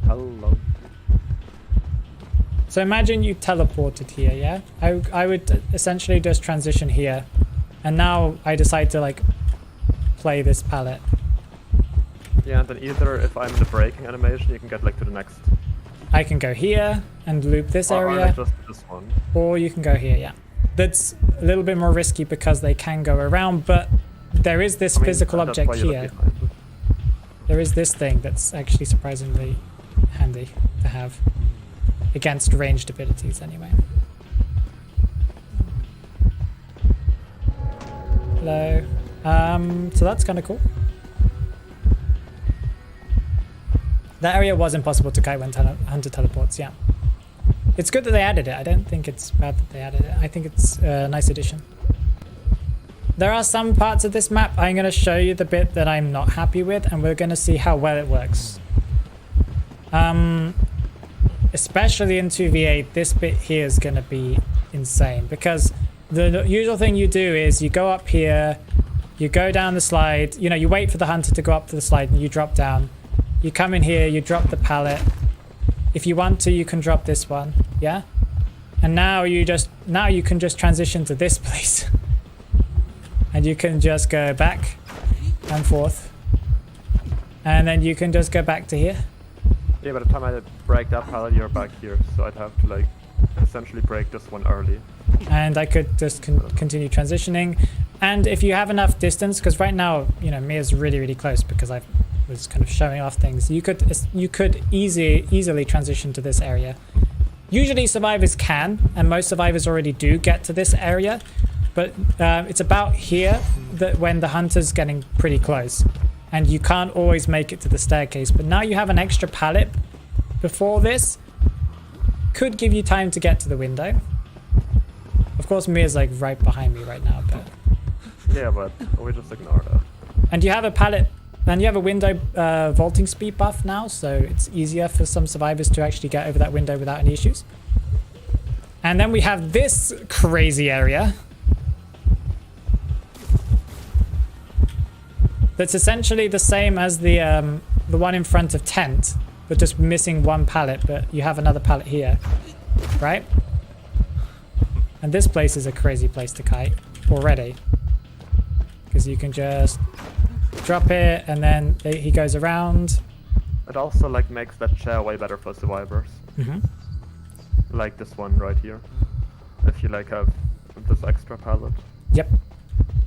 Hello. So imagine you teleported here, yeah? I would essentially just transition here, and now I decide to like play this palette. Yeah, and then either if I'm in the braking animation, you can get like to the next. I can go here and loop this area, or like just this one. Or you can go here, yeah. That's a little bit more risky because they can go around, but there is this physical object here. There is this thing that's actually surprisingly handy to have against ranged abilities anyway. Hello. So that's kind of cool. That area was impossible to kite when hunter teleports, yeah. It's good that they added it. I don't think it's bad that they added it. I think it's a nice addition. There are some parts of this map I'm going to show you the bit that I'm not happy with, and we're going to see how well it works. Especially in 2v8, this bit here is going to be insane, because the usual thing you do is you go up here, you go down the slide, you know, you wait for the hunter to go up to the slide and you drop down. You come in here, you drop the pallet. If you want to, you can drop this one, yeah? And now you can just transition to this place. And you can just go back and forth. And then you can just go back to here. Yeah, by the time I break that pallet, you're back here. So I'd have to like essentially break this one early. And I could just continue transitioning. And if you have enough distance, because right now, you know, Mia's really, really close because I was kind of showing off things. You could easily transition to this area. Usually survivors can, and most survivors already do get to this area. But it's about here that when the hunter's getting pretty close. And you can't always make it to the staircase. But now you have an extra pallet before this. Could give you time to get to the window. Of course, Mia's like right behind me right now. But yeah, but we just ignore that. And you have a pallet, and you have a window vaulting speed buff now. So it's easier for some survivors to actually get over that window without any issues. And then we have this crazy area. that's essentially the same as the one in front of tent, but just missing one pallet, but you have another pallet here, right? And this place is a crazy place to kite already, because you can just drop it and then he goes around. It also like makes that chair way better for survivors. Like this one right here. If you like have this extra pallet. Yep.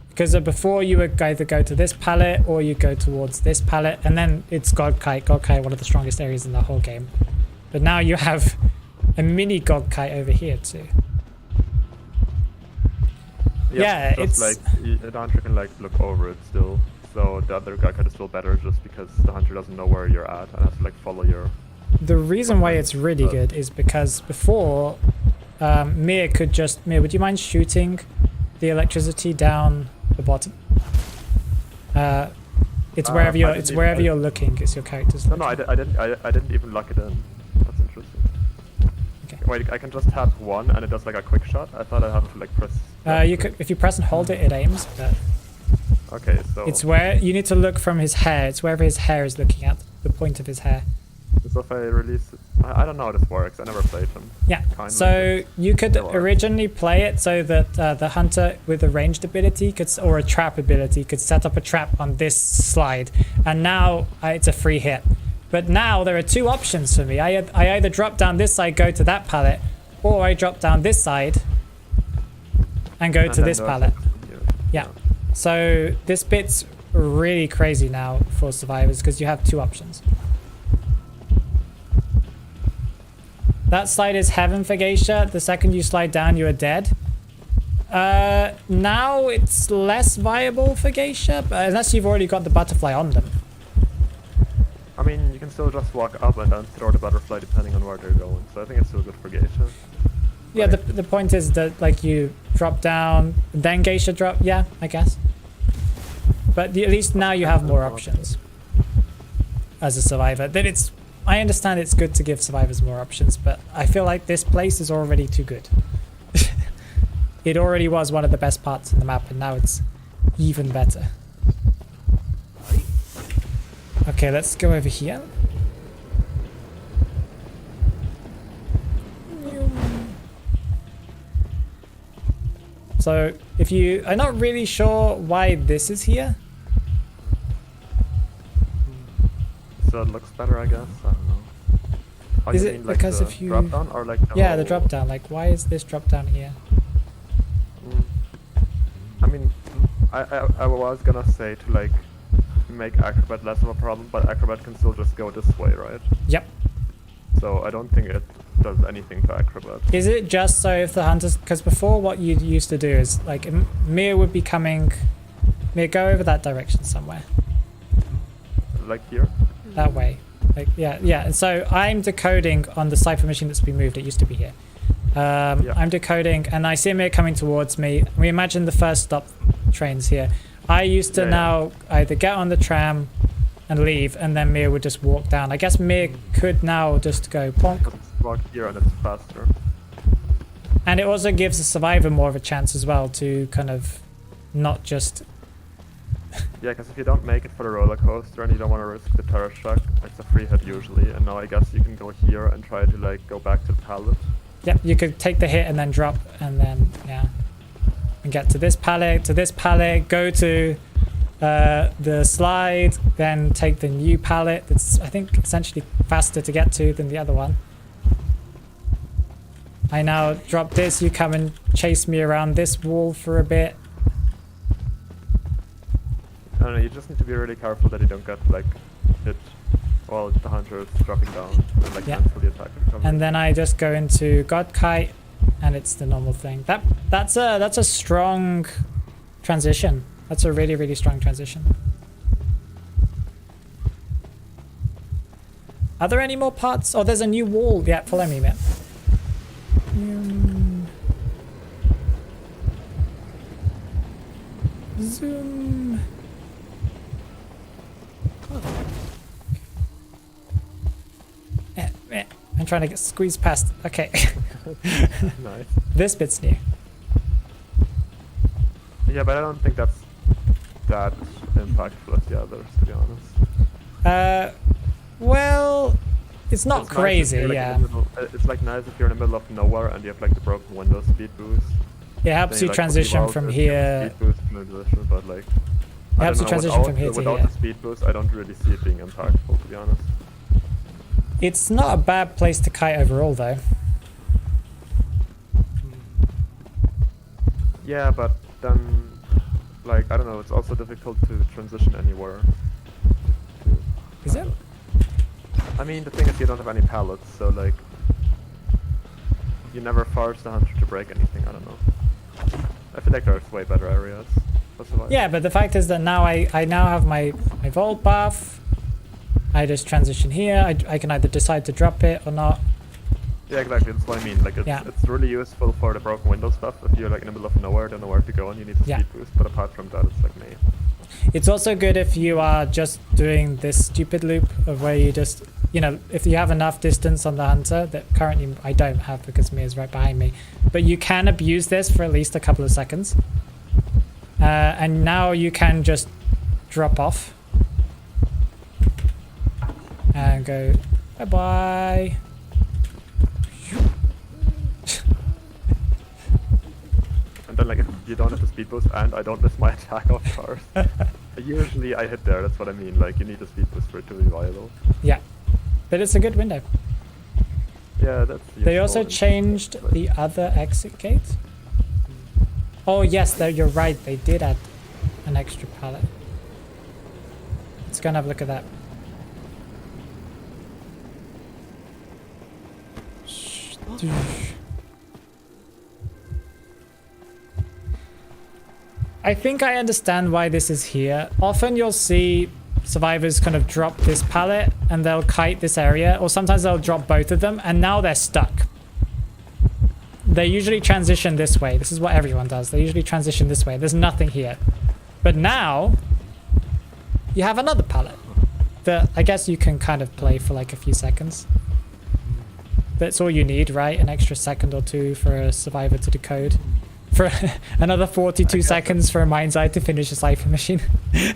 Because before you would either go to this pallet or you go towards this pallet, and then it's God Kite, one of the strongest areas in the whole game. But now you have a mini God Kite over here too. Yeah, it's like the hunter can like look over it still, so the other God Kite is still better just because the hunter doesn't know where you're at and has to like follow your. The reason why it's really good is because before, Mia could just would you mind shooting the electricity down the bottom? It's wherever you're looking. It's your character's. No, I didn't even lock it in. That's interesting. Okay. Wait, I can just tap one and it does like a quick shot. I thought I have to like press. You could, if you press and hold it, it aims. But okay, so it's where you need to look from his hair. It's wherever his hair is looking at, the point of his hair. So if I release it, I don't know how this works. I never played him. Yeah. So you could originally play it so that the hunter with a ranged ability or a trap ability could set up a trap on this slide, and now it's a free hit. But now there are two options for me. I either drop down this side, go to that pallet, or I drop down this side and go to this pallet. Yeah. So this bit's really crazy now for survivors because you have two options. That slide is heaven for Geisha. The second you slide down, you are dead. Now it's less viable for Geisha, but unless you've already got the butterfly on them. I mean, you can still just walk up and then throw the butterfly depending on where they're going. So I think it's still good for Geisha. Yeah, the point is that like you drop down, then Geisha drop. Yeah, I guess. But at least now you have more options as a survivor. Then I understand it's good to give survivors more options, but I feel like this place is already too good. It already was one of the best parts of the map, and now it's even better. Okay, let's go over here. So if I'm not really sure why this is here. So it looks better, I guess. I don't know. Oh, is you it mean, like, because the if you drop down or like the drop down? Like, why is this drop down here? I mean, I was gonna say to like make Acrobat less of a problem, but Acrobat can still just go this way, right? Yep. So I don't think it does anything to Acrobat. Is it just so if the hunters? Because before, what you used to do is like Mia would be coming. Mia, go over that direction somewhere. Like here? That way. Like yeah. And so I'm decoding on the cipher machine that's been moved. It used to be here. I'm decoding and I see Mia coming towards me. We imagine the first stop trains here. I used to now either get on the tram and leave, and then Mia would just walk down. I guess Mia could now just go plonk. Walk here and it's faster. And it also gives the survivor more of a chance as well to kind of not just... Yeah, because if you don't make it for the roller coaster and you don't want to risk the terror shock, it's a free hit usually. And now I guess you can go here and try to like go back to the pallet. Yep, you could take the hit and then drop, and then and get to this pallet, go to the slide, then take the new pallet that's I think essentially faster to get to than the other one. I now drop this, you come and chase me around this wall for a bit. I don't know, you just need to be really careful that you don't get like hit while the hunter is dropping down and like cancel the attack. And then I just go into God Kite and it's the normal thing. That's a strong transition. That's a really, really strong transition. Are there any more parts? Oh, there's a new wall. Yeah, follow me, man. Zoom. I'm trying to get squeezed past. Okay. Nice. This bit's new. Yeah, but I don't think that's that impactful as the others, to be honest. Well, it's not It's nice if crazy, you're, like, yeah. in the middle, it's like nice if you're in the middle of nowhere and you have like the broken window speed boost. It helps you Like, transition Pokeball from is here. Speed boost from the position, but like, It I helps don't you know, transition from here to without here. the speed boost, I don't really see it being impactful, to be honest. It's not a bad place to kite overall, though. Yeah, but then, like, I don't know, it's also difficult to transition anywhere. Is it? I mean, the thing is you don't have any pallets, so like, you never force the hunter to break anything, I don't know. I feel like there's way better areas for survival. Yeah, but the fact is that now I now have my vault buff. I just transition here. I can either decide to drop it or not. Yeah, exactly, that's what I mean. Like, it's really useful for the broken window stuff. If you're like in the middle of nowhere, don't know where to go, and you need a speed boost. But apart from that, it's like me. It's also good if you are just doing this stupid loop of where you just, you know, if you have enough distance on the hunter that currently I don't have because Mia's right behind me, but you can abuse this for at least a couple of seconds. And now you can just drop off and go bye-bye. And then like if you don't have the speed boost and I don't miss my attack of course. Usually I hit there, that's what I mean. Like you need a speed boost for it to be viable. Yeah, but it's a good window. Yeah, that's They also changed the other exit gate. Oh yes, you're right, they did add an extra pallet. Let's go and have a look at that. I think I understand why this is here. Often you'll see survivors kind of drop this pallet and they'll kite this area, or sometimes they'll drop both of them and now they're stuck. They usually transition this way. This is what everyone does. They usually transition this way. There's nothing here. But now you have another pallet that I guess you can kind of play for like a few seconds. That's all you need, right? An extra second or two for a survivor to decode. For another 42 seconds for a mind's eye to finish a cipher machine. I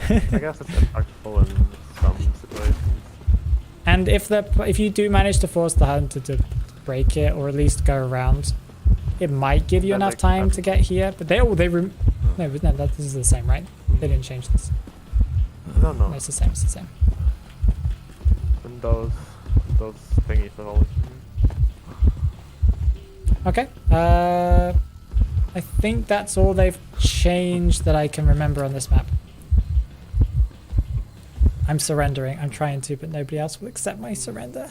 guess it's impactful in some situations. And if you do manage to force the hunter to break it, or at least go around, it might give you enough time to get here. But no, that this is the same, right? They didn't change this. No. No, it's the same. It's the same. And those thingies have always been. Okay. I think that's all they've changed that I can remember on this map. I'm surrendering. I'm trying to, but nobody else will accept my surrender.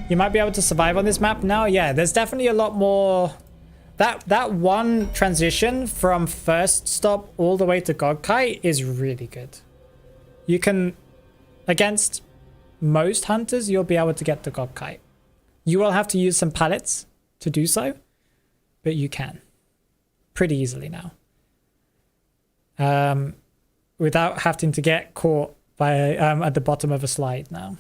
You might be able to survive on this map now. Yeah, there's definitely a lot more. That one transition from first stop all the way to God Kite is really good. You can, against most hunters, you'll be able to get the God Kite. You will have to use some pallets to do so, but you can pretty easily now, without having to get caught by at the bottom of a slide now.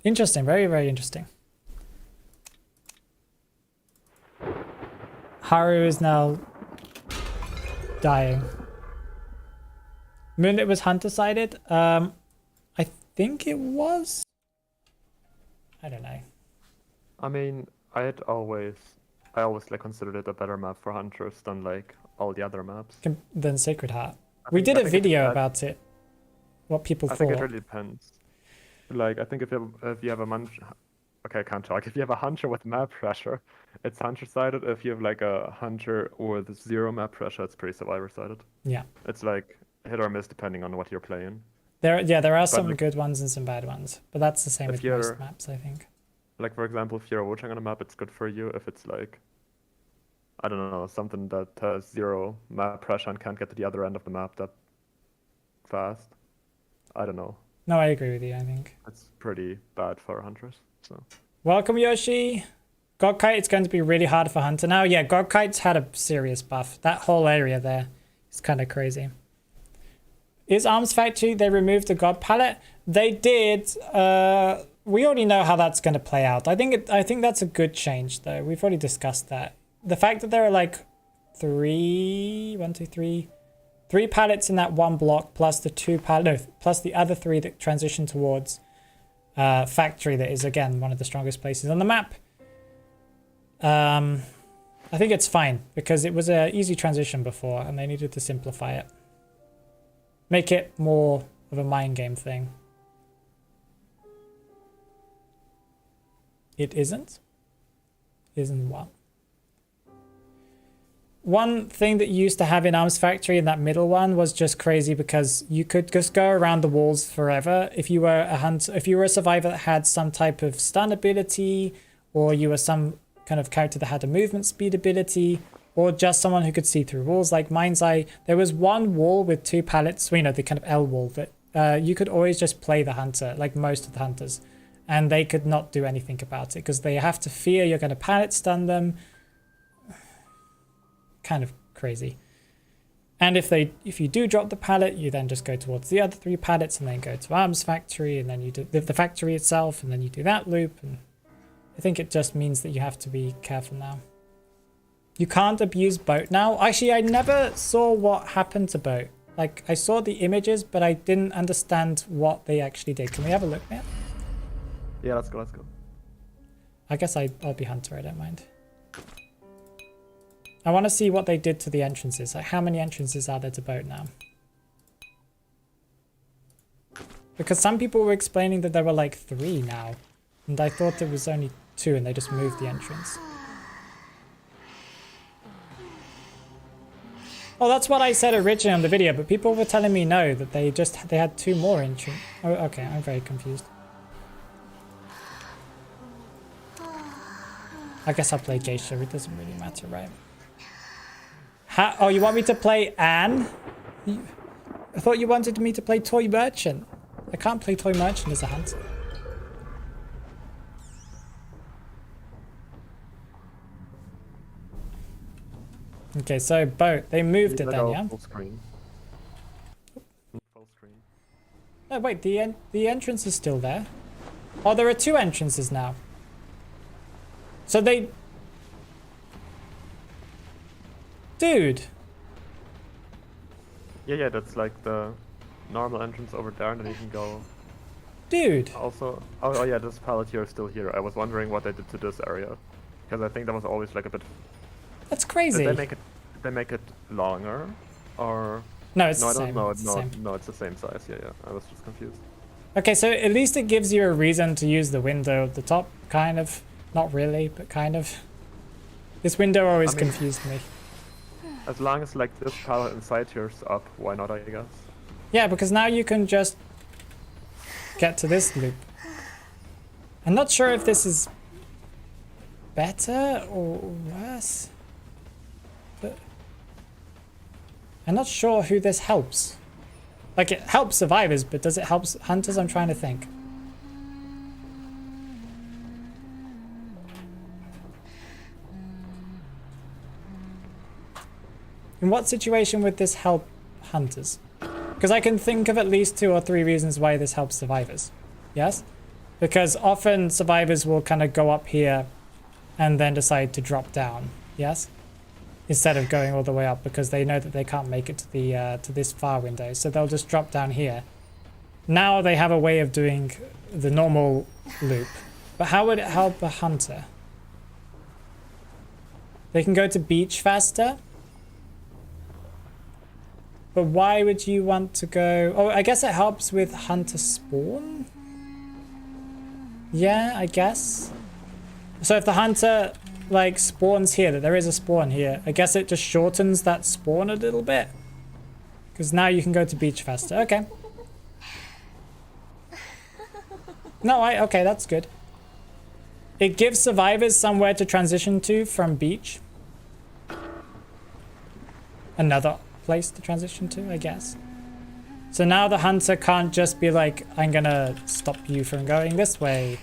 Interesting, very, very interesting. Haru is now dying. Moonlit was hunter sided. I think it was. I don't know. I mean, I always like considered it a better map for hunters than like all the other maps. Than Sacred Heart. We did a video about it. What people thought. I think it really depends. Like I think if you have a okay, I can't talk. If you have a hunter with map pressure, it's hunter sided. If you have like a hunter with zero map pressure, it's pretty survivor sided. Yeah. It's like hit or miss depending on what you're playing. There are some good ones and some bad ones, but that's the same with most maps, I think. Like for example, if you're watching on a map, it's good for you. If it's like, I don't know, something that has zero map pressure and can't get to the other end of the map that fast. I don't know. No, I agree with you, I think. It's pretty bad for hunters. So. Welcome, Yoshi. Godkite, it's going to be really hard for Hunter now. Yeah, Godkite's had a serious buff. That whole area there is kind of crazy. Is Arms Factory, they removed the God palette? They did. We already know how that's going to play out. I think that's a good change, though. We've already discussed that. The fact that there are like three pallets in that one block, plus the plus the other three that transition towards factory, that is again one of the strongest places on the map. I think it's fine because it was an easy transition before, and they needed to simplify it, make it more of a mind game thing. It isn't? Isn't what? One thing that you used to have in Arms Factory in that middle one was just crazy because you could just go around the walls forever. If you were a hunter, if you were a survivor that had some type of stun ability, or you were some kind of character that had a movement speed ability, or just someone who could see through walls like Mind's Eye, there was one wall with two pallets, you know, the kind of L wall, that you could always just play the hunter, like most of the hunters. And they could not do anything about it because they have to fear you're going to pallet stun them. Kind of crazy. And if you do drop the pallet, you then just go towards the other three pallets and then go to Arms Factory, and then you do the factory itself, and then you do that loop. And I think it just means that you have to be careful now. You can't abuse boat now. Actually, I never saw what happened to boat. Like, I saw the images, but I didn't understand what they actually did. Can we have a look, man? Yeah, let's go. I guess I'll be hunter, I don't mind. I want to see what they did to the entrances. Like, how many entrances are there to boat now? Because some people were explaining that there were like 3 now. And I thought there was only 2 and they just moved the entrance. Oh, that's what I said originally on the video, but people were telling me no, that they had 2 more entrances. Oh, okay, I'm very confused. I guess I'll play Geisha, it doesn't really matter, right? Oh, you want me to play Anne? I thought you wanted me to play Toy Merchant. I can't play Toy Merchant as a hunter. Okay, so boat. They moved it then, yeah? Full screen. Full screen. No, wait, the entrance is still there. Oh, there are 2 entrances now. So they... Dude! Yeah, that's like the normal entrance over there, and then you can go... Dude! Also... Oh yeah, this pallet here is still here. I was wondering what they did to this area. Because I think that was always like a bit... That's crazy. Did they make it longer? Or... No, it's no, the same. No, it's the same size. Yeah. I was just confused. Okay, so at least it gives you a reason to use the window at the top, kind of. Not really, but kind of. This window always confused me. As long as like this pallet inside here's up, why not, I guess? Yeah, because now you can just get to this loop. I'm not sure if this is better or worse. But I'm not sure who this helps. Like, it helps survivors, but does it help hunters? I'm trying to think. In what situation would this help hunters? Because I can think of at least 2 or 3 reasons why this helps survivors. Yes? Because often survivors will kind of go up here and then decide to drop down. Yes? Instead of going all the way up, because they know that they can't make it to the to this far window. So they'll just drop down here. Now they have a way of doing the normal loop. But how would it help a hunter? They can go to beach faster. But why would you want to go... Oh, I guess it helps with hunter spawn? Yeah, I guess. So if the hunter, like, spawns here, that there is a spawn here, I guess it just shortens that spawn a little bit. Because now you can go to beach faster. Okay. No, okay, that's good. It gives survivors somewhere to transition to from beach. Another place to transition to, I guess. So now the hunter can't just be like, I'm gonna stop you from going this way.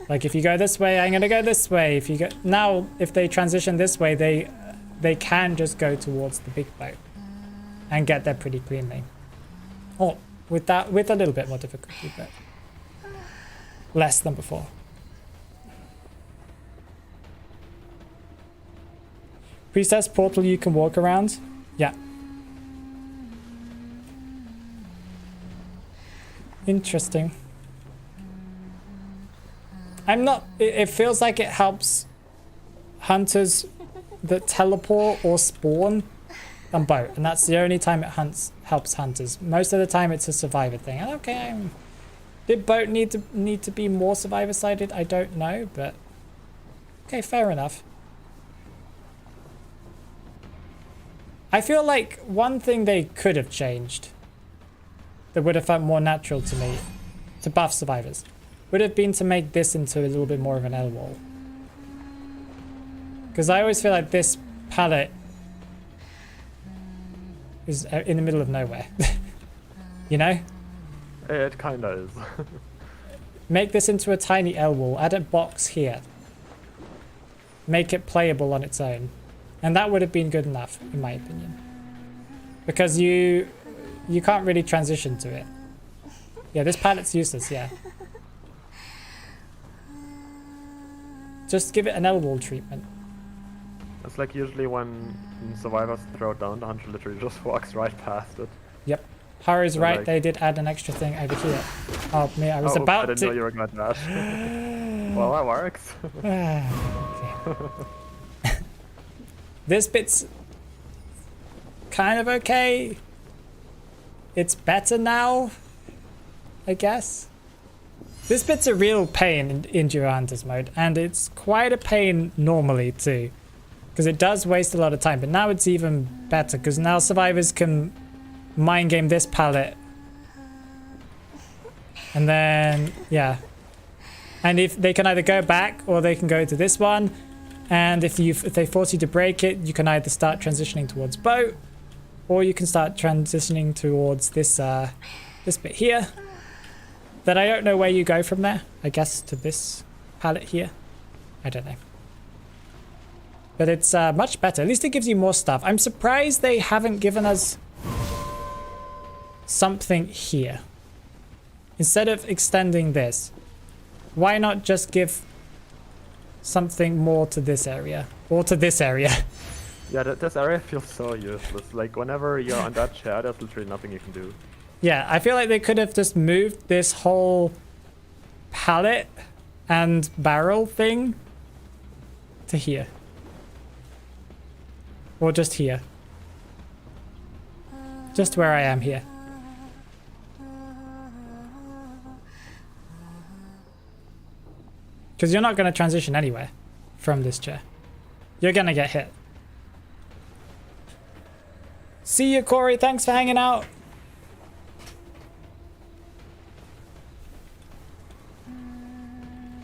Like, if you go this way, I'm gonna go this way. If you go now, if they transition this way, they can just go towards the big boat and get there pretty cleanly. Oh, with a little bit more difficulty, but less than before. Priestess portal you can walk around? Yeah. Interesting. I'm not... It feels like it helps hunters that teleport or spawn on boat. And that's the only time it helps hunters. Most of the time it's a survivor thing. And okay, did boat need to be more survivor-sided? I don't know, but... Okay, fair enough. I feel like one thing they could have changed that would have felt more natural to me, to buff survivors, would have been to make this into a little bit more of an L wall. Because I always feel like this palette is in the middle of nowhere. You know? It kinda is. Make this into a tiny L wall, add a box here. Make it playable on its own. And that would have been good enough, in my opinion. Because you can't really transition to it. Yeah, this palette's useless, yeah. Just give it an L wall treatment. It's like usually when survivors throw it down, the hunter literally just walks right past it. Yep. Haru's right, like... they did add an extra thing over here. Oh, me, I was about to... I didn't know you were going to that. Well, that works. Okay. This bit's kind of okay. It's better now, I guess. This bit's a real pain in Duo Hunters mode, and it's quite a pain normally too, because it does waste a lot of time, but now it's even better, because now survivors can mind game this palette. And then, yeah. And if they can either go back, or they can go to this one. And if they force you to break it, you can either start transitioning towards boat, or you can start transitioning towards this this bit here. That I don't know where you go from there. I guess to this palette here. I don't know. But it's much better. At least it gives you more stuff. I'm surprised they haven't given us something here. Instead of extending this, why not just give something more to this area, or to this area? Yeah, this area feels so useless. Like, whenever you're on that chair, there's literally nothing you can do. Yeah, I feel like they could have just moved this whole pallet and barrel thing to here. Or just here. Just where I am here. Because you're not going to transition anywhere from this chair. You're going to get hit. See you, Corey. Thanks for hanging out.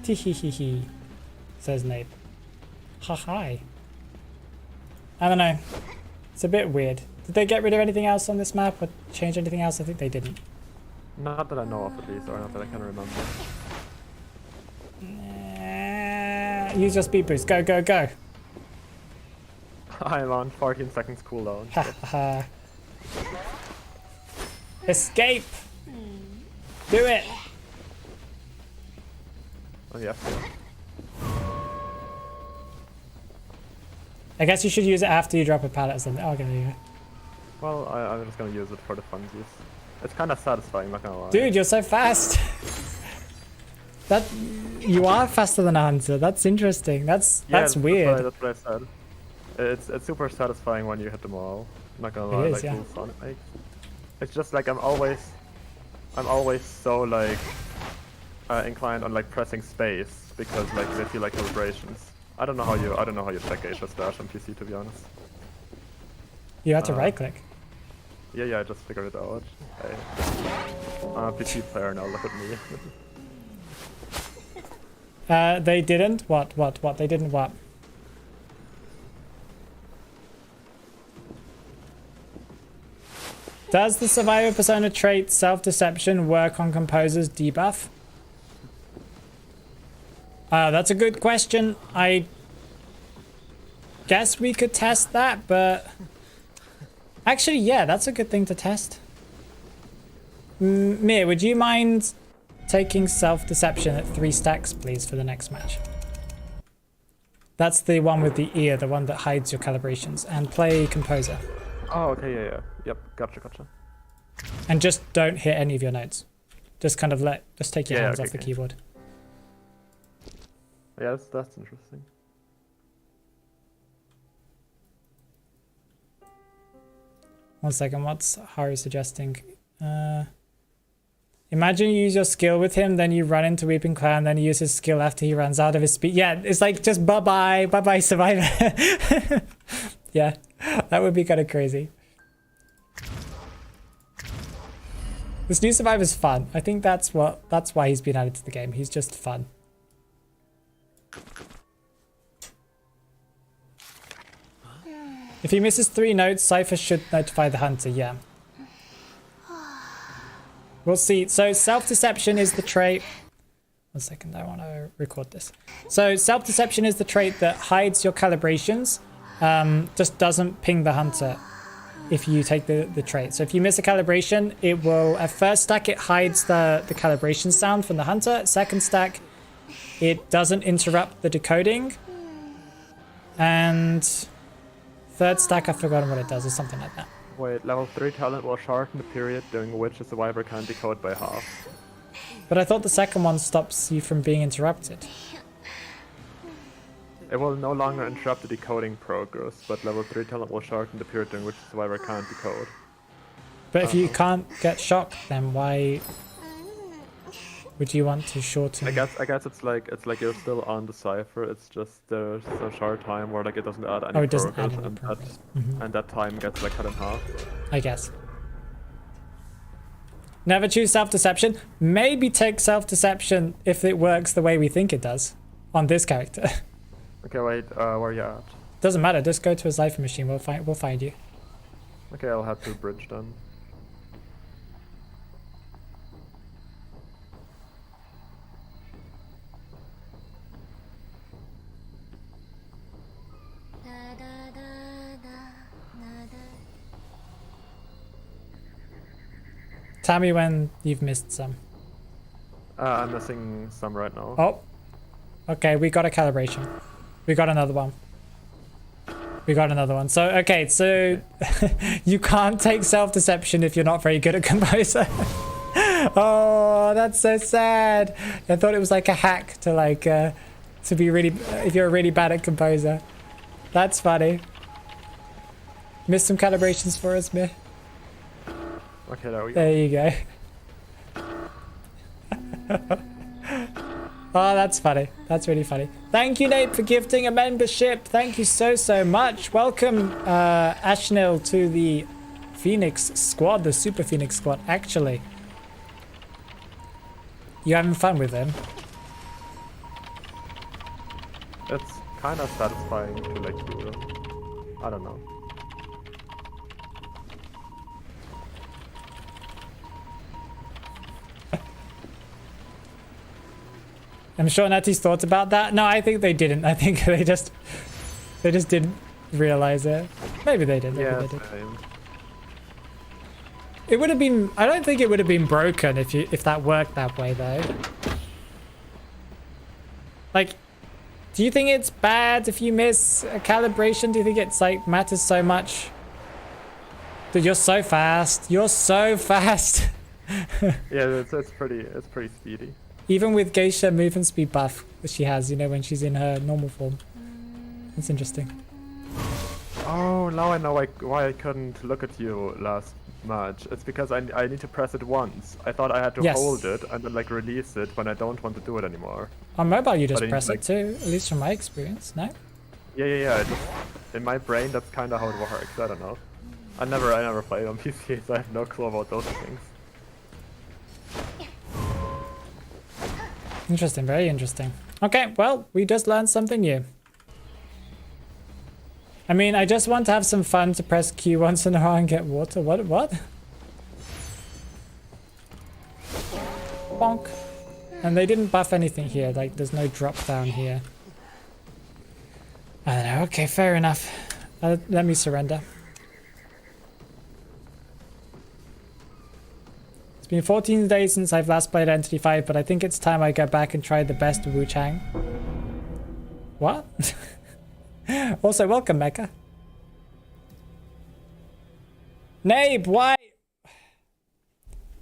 Tehehehe, says Nate. Ha hi. I don't know. It's a bit weird. Did they get rid of anything else on this map or change anything else? I think they didn't. Not that I know of, at least, or not that I can remember. Use your speed boost. Go, go, go. I'm on 14 seconds cooldown. Ha. Escape! Do it! Oh, yeah. I guess you should use it after you drop a pallet or something. Oh, okay. Well, I'm just gonna use it for the funsies. It's kind of satisfying, not gonna lie. Dude, you're so fast! That you are faster than a hunter. That's interesting. That's weird. That's what I said. It's super satisfying when you hit them all. Not gonna lie, It is, like yeah. cool Sonic makes. It's just like I'm always so like inclined on like pressing space because like they feel like vibrations. I don't know how you check Geisha Stash on PC, to be honest. You have to right click. Yeah, I just figured it out. Hey. I'm a PC player now. Look at me. They didn't? What? They didn't what? Does the survivor persona trait self-deception work on Composer's debuff? That's a good question. I guess we could test that, but... Actually, yeah, that's a good thing to test. Mir, would you mind taking self-deception at 3 stacks, please, for the next match? That's the one with the ear, the one that hides your calibrations. And play Composer. Oh, okay, yeah. Yep, gotcha. And just don't hit any of your notes. Just kind of just take your hands off the keyboard. Yeah, that's interesting. One second, what's Haru suggesting? Imagine you use your skill with him, then you run into Weeping Clown, then you use his skill after he runs out of his speed. Yeah, it's like just bye-bye, Survivor. Yeah, that would be kind of crazy. This new Survivor's fun. I think that's why he's been added to the game. He's just fun. If he misses 3 notes, Cypher should notify the hunter, yeah. We'll see. So self-deception is the trait. One second, I want to record this. So self-deception is the trait that hides your calibrations, just doesn't ping the hunter if you take the trait. So if you miss a calibration, it will, at first stack, it hides the calibration sound from the hunter. Second stack, it doesn't interrupt the decoding. And third stack, I've forgotten what it does, or something like that. Wait, level 3 talent will shorten the period during which the survivor can decode by half. But I thought the second one stops you from being interrupted. It will no longer interrupt the decoding progress, but level 3 talent will shorten the period during which the survivor can't decode. But if you can't get shocked, then why would you want to shorten? I guess it's like you're still on the cipher. It's just there's a short time where like it doesn't add any progress, and that time gets like cut in half. I guess. Never choose self-deception. Maybe take self-deception if it works the way we think it does on this character. Okay, wait. Where are you at? Doesn't matter. Just go to a cipher machine. We'll find you. Okay, I'll head to bridge then. Tell me when you've missed some. I'm missing some right now. Oh. Okay, we got a calibration. We got another one. So, okay, so you can't take self-deception if you're not very good at Composer. Oh, that's so sad. I thought it was like a hack to like, to be really, if you're really bad at Composer. That's funny. Missed some calibrations for us, Mir. Okay, there we go. There you go. Oh, that's funny. That's really funny. Thank you, Nate, for gifting a membership. Thank you so much. Welcome, Ashnil, to the Phoenix squad, the Super Phoenix squad, actually. You having fun with them? It's kind of satisfying to like do them. I don't know. I'm sure Natty's thought about that. No, I think they didn't. I think they just didn't realize it. Maybe they did. Maybe they did. Same. It would have been. I don't think it would have been broken if that worked that way though. Like, do you think it's bad if you miss a calibration? Do you think it's like matters so much? Dude, you're so fast. You're so fast. Yeah, it's pretty speedy. Even with Geisha movement speed buff that she has, you know, when she's in her normal form. That's interesting. Oh, now I know why I couldn't look at you last match. It's because I need to press it once. I thought I had to hold it and then like release it when I don't want to do it anymore. On mobile you just press it too, at least from my experience, no? Yeah. In my brain that's kind of how it works. I don't know. I never played on PC, so I have no clue about those things. Interesting, very interesting. Okay, well, we just learned something new. I mean, I just want to have some fun to press Q once in a while and get water. What? Bonk. And they didn't buff anything here, like there's no drop down here. I don't know, okay, fair enough. Let me surrender. been 14 days since I've last played Entity 5, but I think it's time I go back and try the best Wu Chang. What? Also, welcome, Mecca. Nabe, why?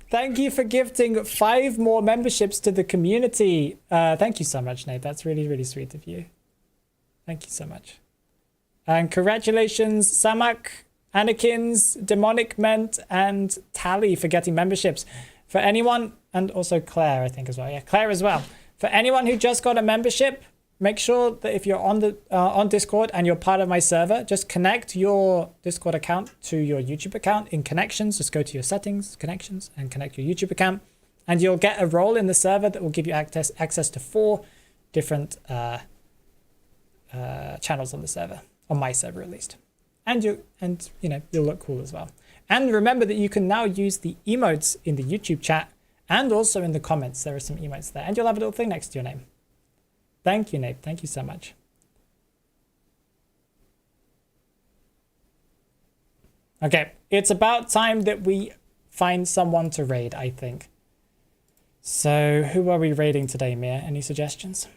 Thank you for gifting 5 more memberships to the community. Thank you so much, Nabe. That's really, really sweet of you. Thank you so much. And congratulations, Samak, Anakins, Demonic Ment, and Tally for getting memberships. For anyone, and also Claire, I think as well. Yeah, Claire as well. For anyone who just got a membership, make sure that if you're on the on Discord and you're part of my server, just connect your Discord account to your YouTube account in connections. Just go to your settings, connections, and connect your YouTube account, and you'll get a role in the server that will give you access to 4 different channels on the server, on my server at least. And you know, you'll look cool as well. And remember that you can now use the emotes in the YouTube chat and also in the comments. There are some emotes there, and you'll have a little thing next to your name. Thank you, Nate. Thank you so much. Okay, it's about time that we find someone to raid, I think. So who are we raiding today, Mia? Any suggestions?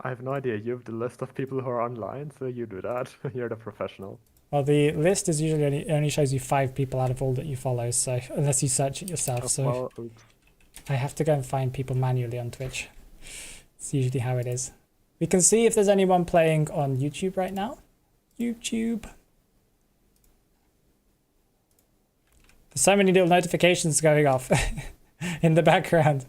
I have no idea. You have the list of people who are online, so you do that. You're the professional. Well, the list is usually only shows you 5 people out of all that you follow, so unless you search it yourself. Oh, so well, oops. I have to go and find people manually on Twitch. It's usually how it is. We can see if there's anyone playing on YouTube right now. YouTube. There's so many little notifications going off in the background.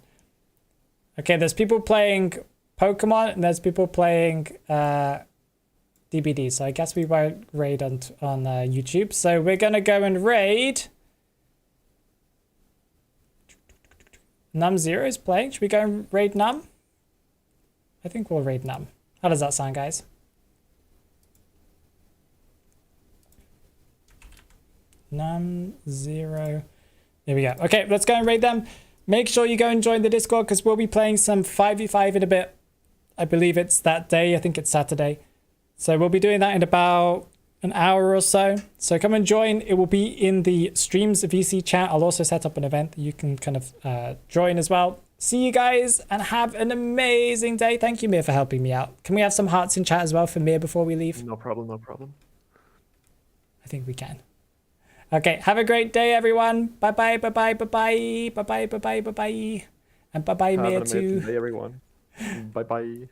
Okay, there's people playing Pokemon and there's people playing DBD. So I guess we won't raid on YouTube. So we're going to go and raid. Num0 is playing. Should we go and raid Num? I think we'll raid Num. How does that sound, guys? Num0. There we go. Okay, let's go and raid them. Make sure you go and join the Discord because we'll be playing some 5v5 in a bit. I believe it's that day. I think it's Saturday. So we'll be doing that in about an hour or so. So come and join. It will be in the Streams VC chat. I'll also set up an event that you can kind of join as well. See you guys and have an amazing day. Thank you, Mir, for helping me out. Can we have some hearts in chat as well for Mir before we leave? No problem, no problem. I think we can. Okay, have a great day, everyone. Bye-bye, bye-bye, bye-bye, bye-bye, bye-bye, bye-bye. And bye-bye, Mir, too. Have an amazing day, everyone. Bye-bye.